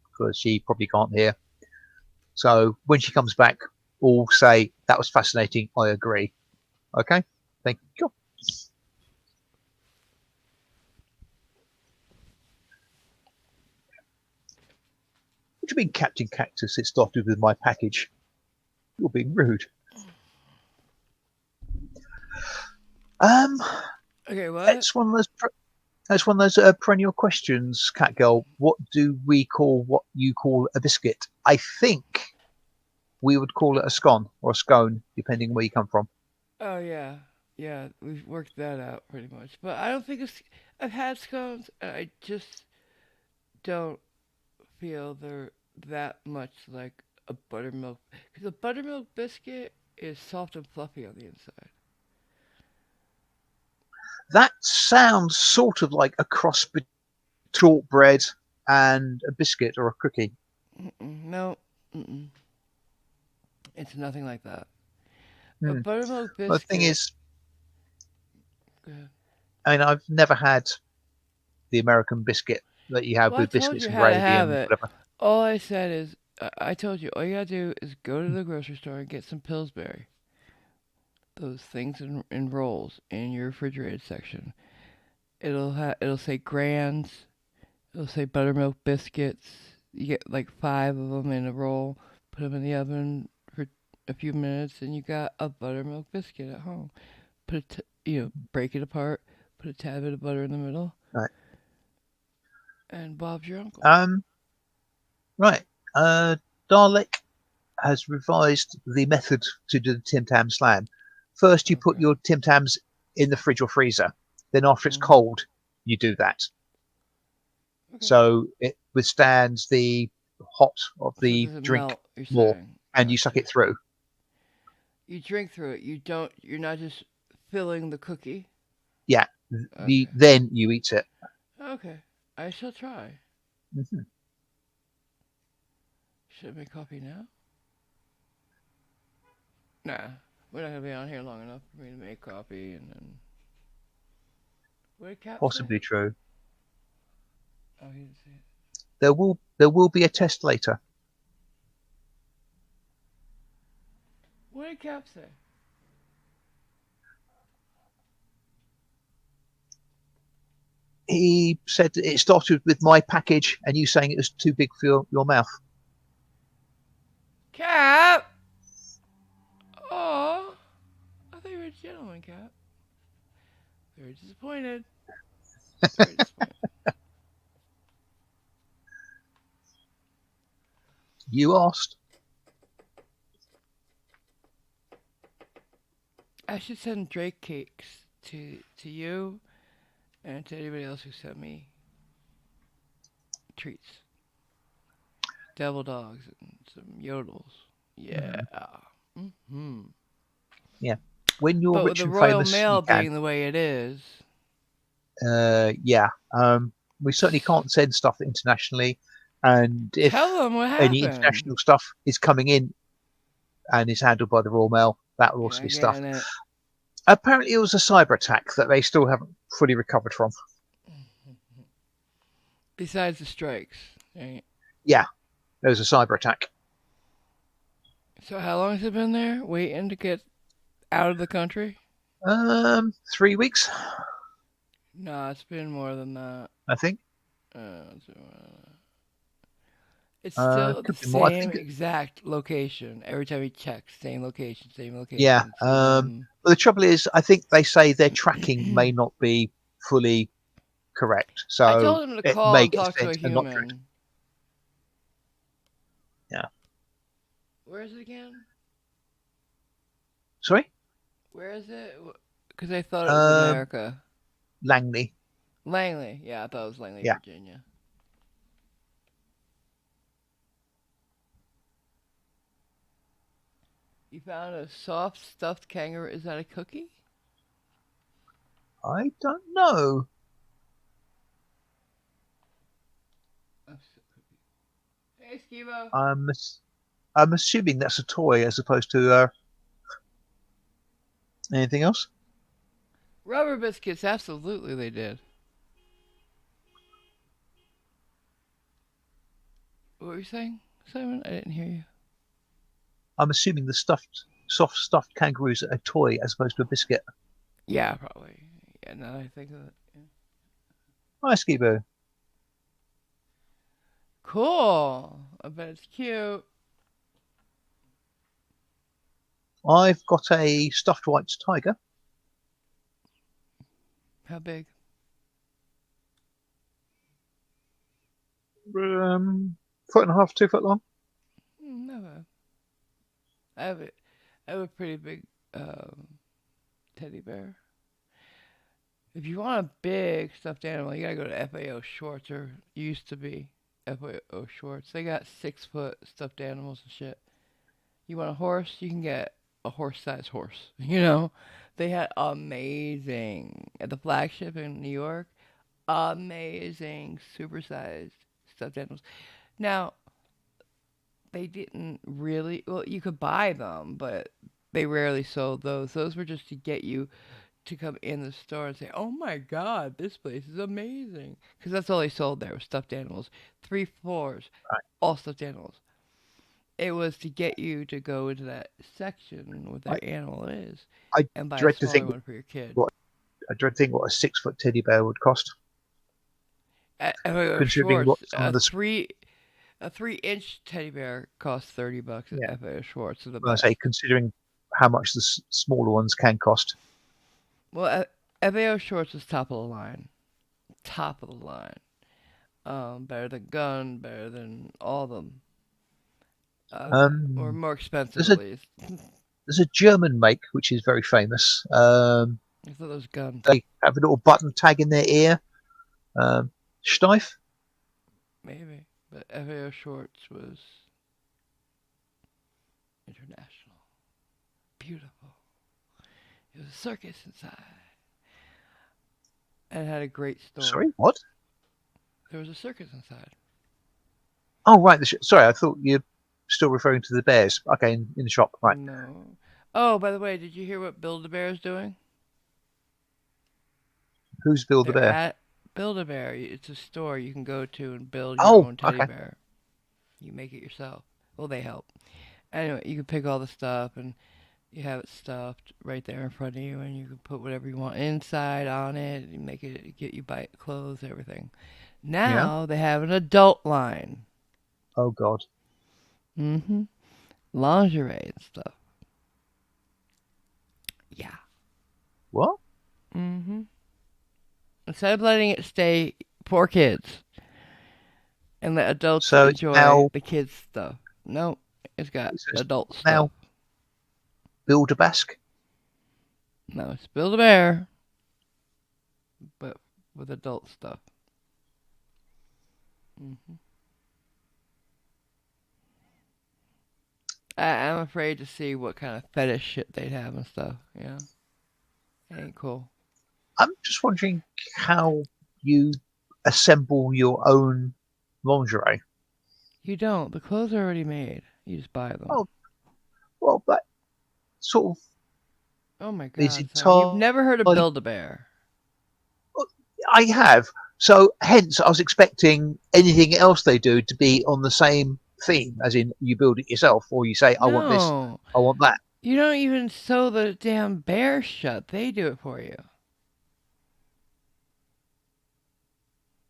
Because she probably can't hear. So when she comes back, all say, that was fascinating, I agree. Okay, thank you. What do you mean, Captain Cactus? It started with my package. You're being rude. Okay, what? It's one of those. That's one of those perennial questions, Catgirl. What do we call what you call a biscuit? I think we would call it a scone or a scone, depending on where you come from. Oh, yeah. Yeah, we've worked that out pretty much. But I don't think it's. I've had scones, and I just don't feel they're that much like a buttermilk. Because a buttermilk biscuit is soft and fluffy on the inside. That sounds sort of like a cross between shortbread and a biscuit or a cookie. No. Mm-mm. It's nothing like that. A Hmm. buttermilk biscuit. Well, the thing is, Go ahead. I mean, I've never had the American biscuit that you have Well, I with told biscuits you and how to gravy have and it. whatever. All I said is, I told you, all you gotta do is go to the grocery store and get some Pillsbury. Those things in rolls in your refrigerated section. It'll say Grands. It'll say buttermilk biscuits. You get like 5 of them in a roll. Put them in the oven for a few minutes, and you got a buttermilk biscuit at home. Break it apart. Put a tad bit of butter in the middle. Right. And Bob's your uncle. Right. Dalek has revised the method to do the Tim Tam Slam. First, you put your Tim Tams in the fridge or freezer. Then, after it's cold, you do that. Okay. So it withstands the hot of the drink melt, more, saying. and you suck it through. You drink through it. You're not just filling the cookie. Yeah. Okay. Then you eat it. Okay. I shall try. Mm-hmm. Should I make coffee now? Nah. We're not going to be on here long enough for me to make coffee and then... What did Cap Possibly say? true. Oh, he didn't see it. There will be a test later. What did Cap say? He said it started with my package and you saying it was too big for your mouth. Cap! Oh, I thought you were a gentleman, Cap. Very disappointed. Very disappointed. You asked. I should send Drake cakes to you and to anybody else who sent me treats. Devil dogs and some yodels. Yeah. Mm-hmm. Yeah. When you're but rich with the and Royal famous, Mail you can. being the way it is. Yeah. We certainly can't send stuff internationally, and if Tell them what any happened. international stuff is coming in and is handled by the Royal Mail, that will also be stuffed. Apparently, it was a cyber attack that they still haven't fully recovered from. Besides the strikes, right? Yeah, there was a cyber attack. So how long has it been there, waiting to get out of the country? 3 weeks. No, it's been more than that. I think. It's still the same more. exact location. Every time you check, same location, same location. Yeah. But the trouble is, I think they say their tracking may not be fully correct. So I told him to call and talk to a human. Yeah. Where is it again? Sorry? Where is it? Because I thought it was America. Langley. Langley. Yeah, I thought it was Langley, Yeah. Virginia. You found a soft stuffed kangaroo. Is that a cookie? I don't know. Hey, Skibo. I'm assuming that's a toy as opposed to anything else. Rubber biscuits, absolutely they did. What were you saying, Simon? I didn't hear you. I'm assuming the soft stuffed kangaroos are a toy as opposed to a biscuit. Yeah, probably. Yeah, now that I think of it. Yeah. Hi, Skibo. Cool. I bet it's cute. I've got a stuffed white tiger. How big? Foot and a half, 2 foot long. Not bad. I have a pretty big teddy bear. If you want a big stuffed animal, you gotta go to FAO Schwartz, or used to be FAO Schwartz. They got 6-foot stuffed animals and shit. You want a horse? You can get a horse-sized horse. You know, they had amazing at the flagship in New York. Amazing, super-sized stuffed animals. Now, they didn't really. Well, you could buy them, but they rarely sold those. Those were just to get you to come in the store and say, "Oh my God, this place is amazing," because that's all they sold there was stuffed animals. 3 floors, Right. all stuffed animals. It was to get you to go into that section where that animal is I and buy a dread to smaller think one for your kid. I dread to think what a 6-foot teddy bear would cost. At Considering what Schwartz, some of the a 3-inch teddy bear costs $30 at FAO Schwartz. The I best. say, considering how much the smaller ones can cost. Well, FAO Schwartz is top of the line. Top of the line. Better than Gun, better than all of them. Or more expensive at least. There's a German make which is very famous. I thought those Guns. They have a little button tag in their ear. Steiff? Maybe. But FAO Schwartz was international. Beautiful. It was a circus inside. And it had a great store. Sorry, what? There was a circus inside. Oh, right. Sorry, I thought you're still referring to the bears. Okay, in the shop. Right. No. Oh, by the way, did you hear what Build-A-Bear is doing? Who's Build-A-Bear? At Build-A-Bear. It's a store you can go to and build your own teddy bear. You make it yourself. Well, they help. Anyway, you can pick all the stuff and you have it stuffed right there in front of you, and you can put whatever you want inside on it and make it get you buy clothes, everything. Now they have an adult line. Oh God. Mm-hmm. Lingerie and stuff. Yeah. What? Mm-hmm. Instead of letting it stay for kids and let adults enjoy the kids stuff. No, it's got adult stuff. Now, Build-A-Basque? No, it's Build-A-Bear, but with adult stuff. Mm-hmm. I'm afraid to see what kind of fetish shit they'd have and stuff. Yeah, it ain't cool. I'm just wondering how you assemble your own lingerie. You don't. The clothes are already made. You just buy them. Oh, well, but sort of. Oh my God! You've never heard of Build-A-Bear? I have. So, hence, I was expecting anything else they do to be on the same theme, as in you build it yourself, or you say, I want this, I want that. You don't even sew the damn bear shut. They do it for you.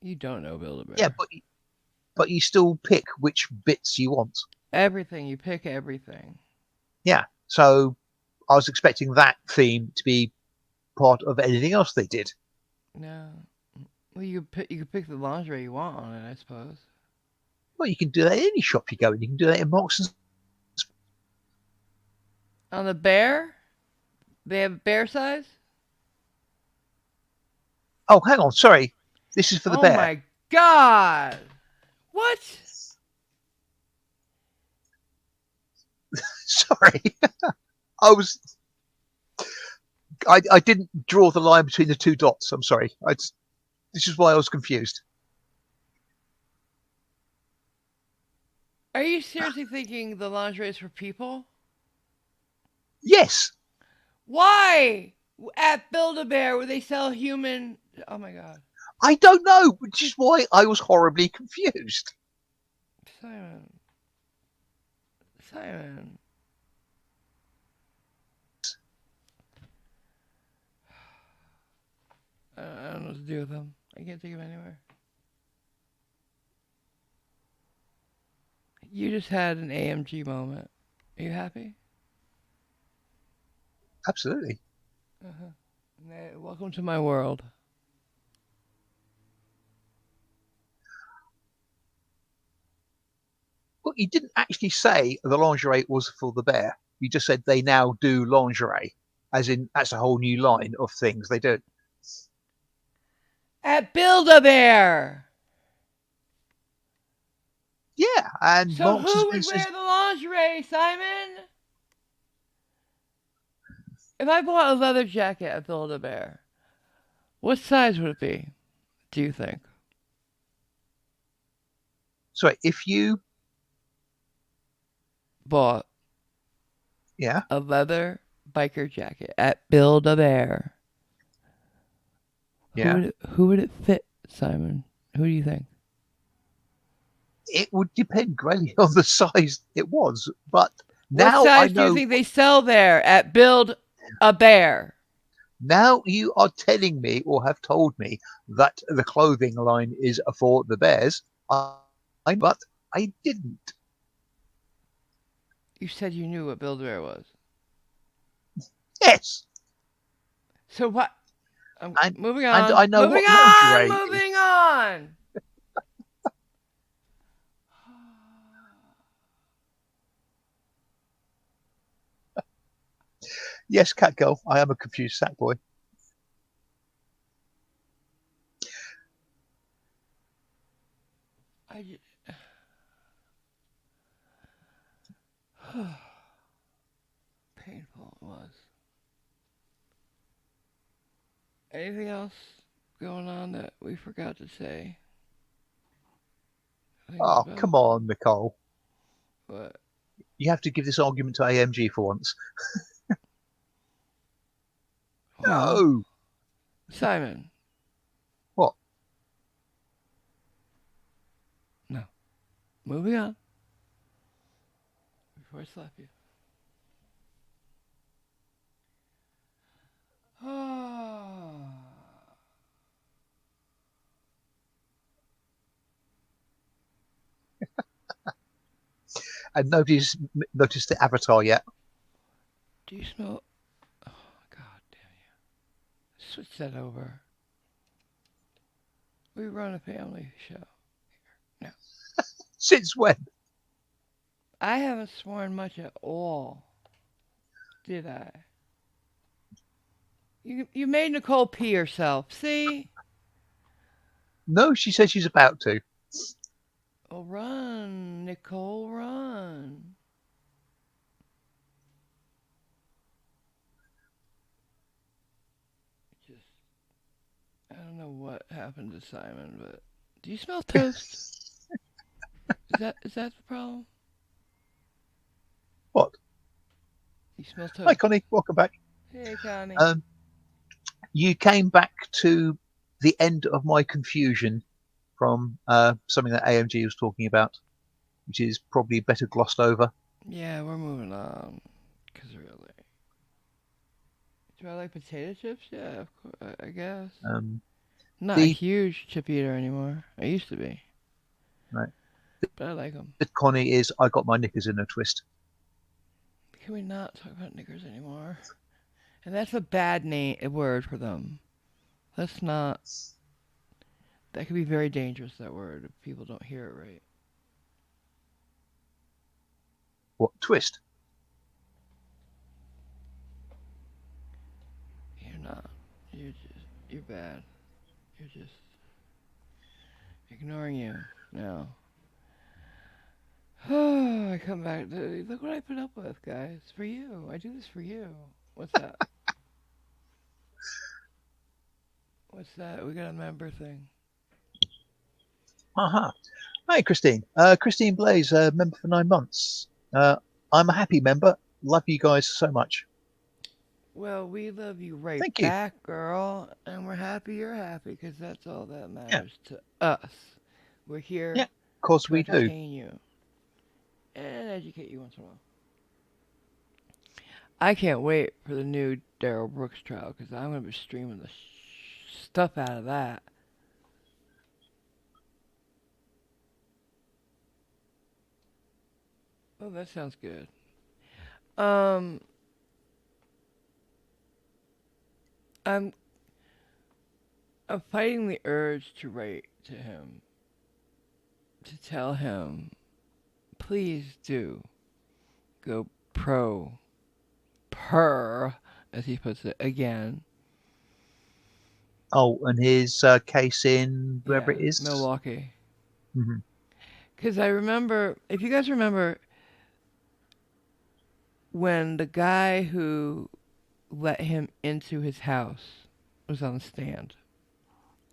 You don't know Build-A-Bear. Yeah, but you still pick which bits you want. Everything. You pick everything. Yeah. So I was expecting that theme to be part of anything else they did. No. Well, you could pick the lingerie you want on it, I suppose. Well, you can do that in any shop you go in. You can do that in Marks and On the bear? They have bear size? Oh, hang on. Sorry. This is for the Oh bear. my God! What? Sorry. I didn't draw the line between the two dots. I'm sorry. This is why I was confused. Are you seriously thinking the lingerie is for people? Yes. Why? At Build-A-Bear, where they sell human... Oh my God. I don't know, which is why I was horribly confused. Simon. Simon. I don't know what to do with them. I can't take them anywhere. You just had an AMG moment. Are you happy? Absolutely. Welcome to my world. Well, you didn't actually say the lingerie was for the bear. You just said they now do lingerie, as in that's a whole new line of things they do. At Build-A-Bear! Yeah, and So Marks and who would Spencer's. wear the lingerie, Simon? If I bought a leather jacket at Build-A-Bear, what size would it be, do you think? Sorry, if you. Bought Yeah. a leather biker jacket at Build-A-Bear. Yeah. Who would it fit, Simon? Who do you think? It would depend greatly on the size it was, but What now I size do you know. think they sell there at Build-A-Bear? Now you are telling me, or have told me, that the clothing line is for the bears. But I didn't. You said you knew what Build-A-Bear was. Yes. So what? Moving And on. I know Moving what on. lingerie is. Moving on. Yes, Catgirl, I am a confused Sackboy. Painful it was. Anything else going on that we forgot to say? Oh, come on, Nicole. What? You have to give this argument to AMG for once. Well, No. Simon. What? No. Moving on. Before I slap you. And nobody's noticed the avatar yet. Do you smell? Oh, God damn you. Switch that over. We run a family show. No. Since when? I haven't sworn much at all. Did I? You made Nicole pee herself. See? No, she said she's about to. Oh, run, Nicole, run. I don't know what happened to Simon, but do you smell toast? Is that the problem? What? You smell toast. Hi, Connie. Welcome back. Hey, Connie. You came back to the end of my confusion from something that AMG was talking about, which is probably better glossed over. Yeah, we're moving on. Because really. Do I like potato chips? Yeah, of course, I guess. Not a huge chip eater anymore. I used to be. Right. But I like them. Connie is, I got my knickers in a twist. Can we not talk about knickers anymore? And that's a bad word for them. Let's not. That could be very dangerous, that word, if people don't hear it right. What? Twist? You're not. You're bad. You're just ignoring you now. I come back. Look what I put up with, guys. For you. I do this for you. What's that? What's that? We got a member thing. Hi, Christine. Christine Blaze, member for 9 months. I'm a happy member. Love you guys so much. Well, we love you right Thank you. back, girl. And we're happy you're happy because that's all that matters to us. We're here Yeah, of course to we do. entertain you and educate you once in a while. I can't wait for the new Daryl Brooks trial because I'm going to be streaming the stuff out of that. Oh, that sounds good. I'm fighting the urge to write to him to tell him, please do go per, as he puts it again. Oh, and his case in wherever it is. Milwaukee. Mm-hmm. Because I remember, if you guys remember, when the guy who let him into his house was on the stand,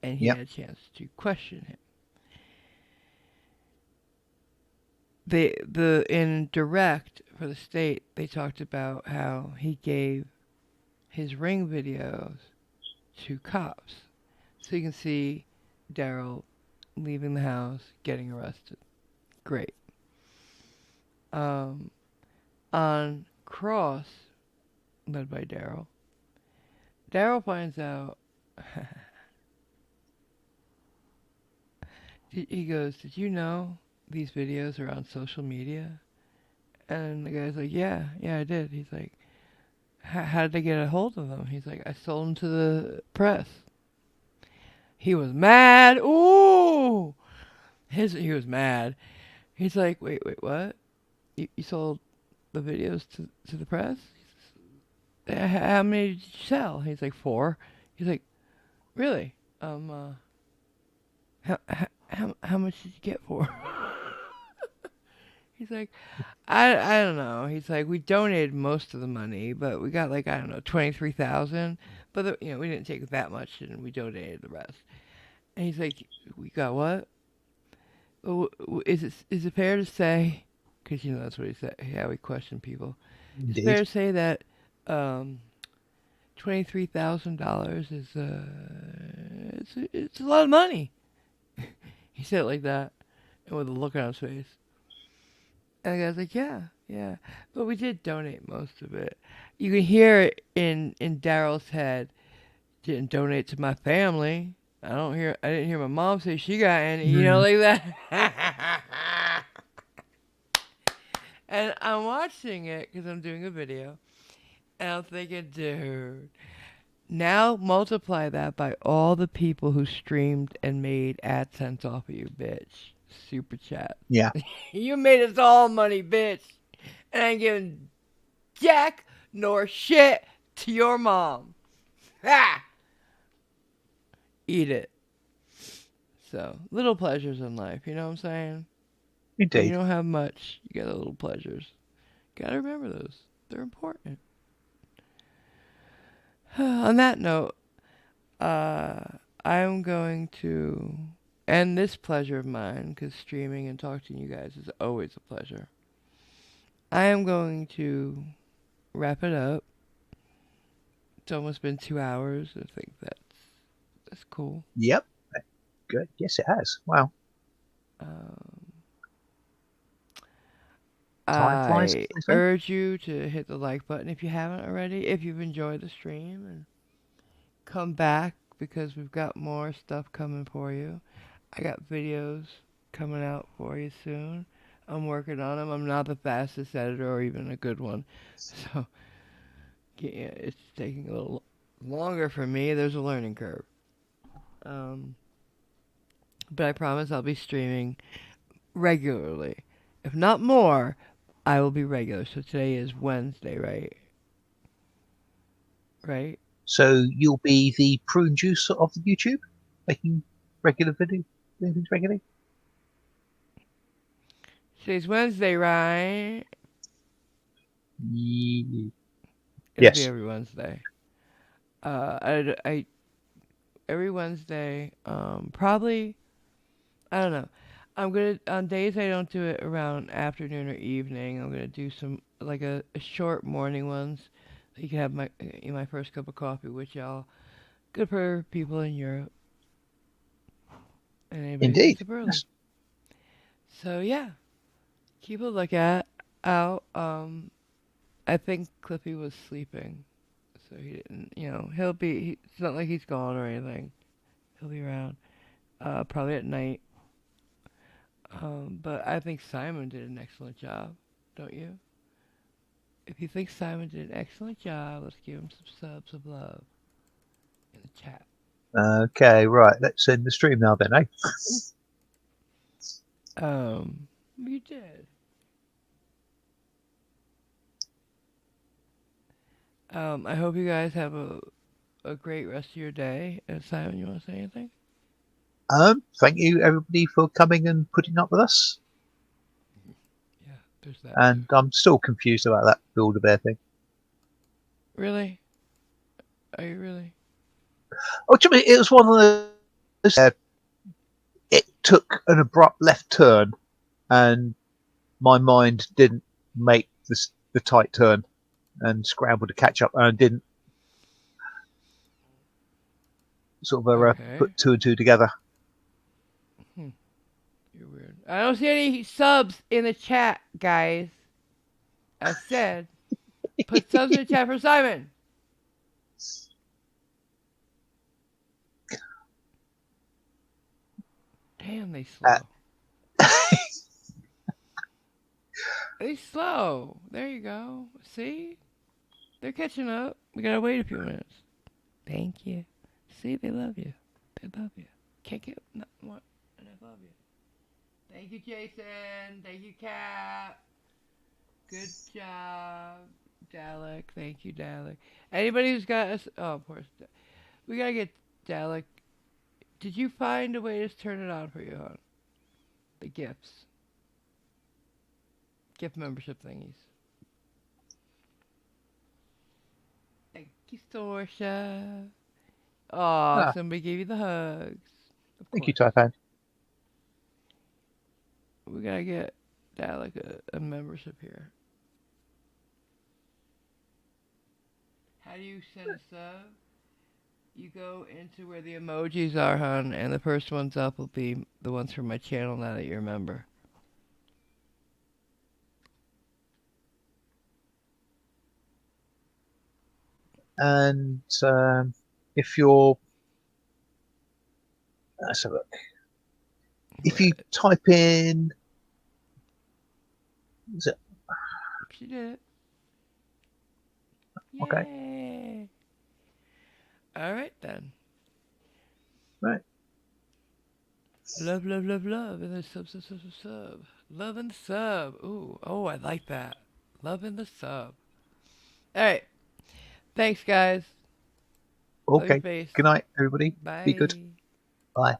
and he had a chance to question him. In direct for the state, they talked about how he gave his ring videos to cops, so you can see Daryl leaving the house, getting arrested. Great. On Cross, led by Daryl finds out. He goes, "Did you know these videos are on social media?" And the guy's like, "Yeah, I did." He's like, "How did they get a hold of them?" He's like, "I sold them to the press." He was mad. Ooh, he was mad. He's like, "Wait, what? You sold the videos to the press? How many did you sell?" He's like, 4. He's like, "Really? How much did you get for?" He's like, I don't know. He's like, "We donated most of the money, but we got like, I don't know, 23,000. But we didn't take that much, and we donated the rest." And he's like, "We got what? Is it fair to say?" Because that's what he said. How we question people. Indeed. It's fair to say that $23,000 is it's a lot of money. He said it like that, and with a look on his face. And the guy's like, yeah, but we did donate most of it. You can hear it in Daryl's head. Didn't donate to my family. I didn't hear my mom say she got any, like that. And I'm watching it because I'm doing a video, and I'm thinking, dude, now multiply that by all the people who streamed and made AdSense off of you, bitch. Super chat. Yeah. You made us all money, bitch. And I ain't giving jack nor shit to your mom. Ha! Eat it. So, little pleasures in life, you know what I'm saying? Indeed. When you don't have much, you got the little pleasures. Gotta remember those. They're important. On that note, I'm going to end this pleasure of mine, because streaming and talking to you guys is always a pleasure. I am going to wrap it up. It's almost been 2 hours. I think that's cool. Yep. Good. Yes, it has. Wow. I urge you to hit the like button if you haven't already, if you've enjoyed the stream, and come back because we've got more stuff coming for you. I got videos coming out for you soon. I'm working on them. I'm not the fastest editor or even a good one. So yeah, it's taking a little longer for me. There's a learning curve. But I promise I'll be streaming regularly. If not more, I will be regular. So today is Wednesday, right? Right? So you'll be the prune juice of YouTube? making regular videos regularly? Today's Wednesday, right? Ye- It'll be Yes. every Wednesday. I every Wednesday. Probably. I don't know. I'm gonna on days I don't do it around afternoon or evening. I'm gonna do some like a short morning ones. You can have my first cup of coffee with y'all. Good for people in Europe and anybody who Indeed. gets up early. Yes. So yeah, keep a look at out. I think Cliffy was sleeping, so he didn't. He'll be. It's not like he's gone or anything. He'll be around. Probably at night. But I think Simon did an excellent job, don't you? If you think Simon did an excellent job, let's give him some subs of love in the chat. Okay, right. Let's end the stream now then, eh? You did. I hope you guys have a great rest of your day. And Simon, you want to say anything? Thank you everybody for coming and putting up with us. Yeah, there's that. And I'm still confused about that Build-A-Bear thing. Really? Are you really? Oh, to me, it was one of those. It took an abrupt left turn, and my mind didn't make the tight turn, and scrambled to catch up, and didn't sort of Okay. put two and two together. You're weird. I don't see any subs in the chat, guys. I said, put subs in the chat for Simon. Damn, they slow. They slow. There you go. See? They're catching up. We gotta wait a few minutes. Thank you. See, they love you. They love you. Can't get nothing more. And I love you. Thank you, Jason. Thank you, Cap. Good job, Dalek. Thank you, Dalek. Anybody who's got us, oh, of course, we gotta get Dalek. Did you find a way to turn it on for you, hon? The gifts, gift membership thingies. Thank you, Sorsha. Oh, somebody gave you the hugs. Thank you, Taipan. We gotta get Dalek a membership here. How do you send a sub? You go into where the emojis are, hon, and the first ones up will be the ones from my channel now that you're a member. And if you're, let's have a look. If you type in, is it? She did it. Okay. Yay. All right then. Right. Love, love, love, love, and then sub. Love and sub. Ooh, oh, I like that. Love and the sub. All right. Thanks, guys. Okay. Good night, everybody. Bye. Be good. Bye.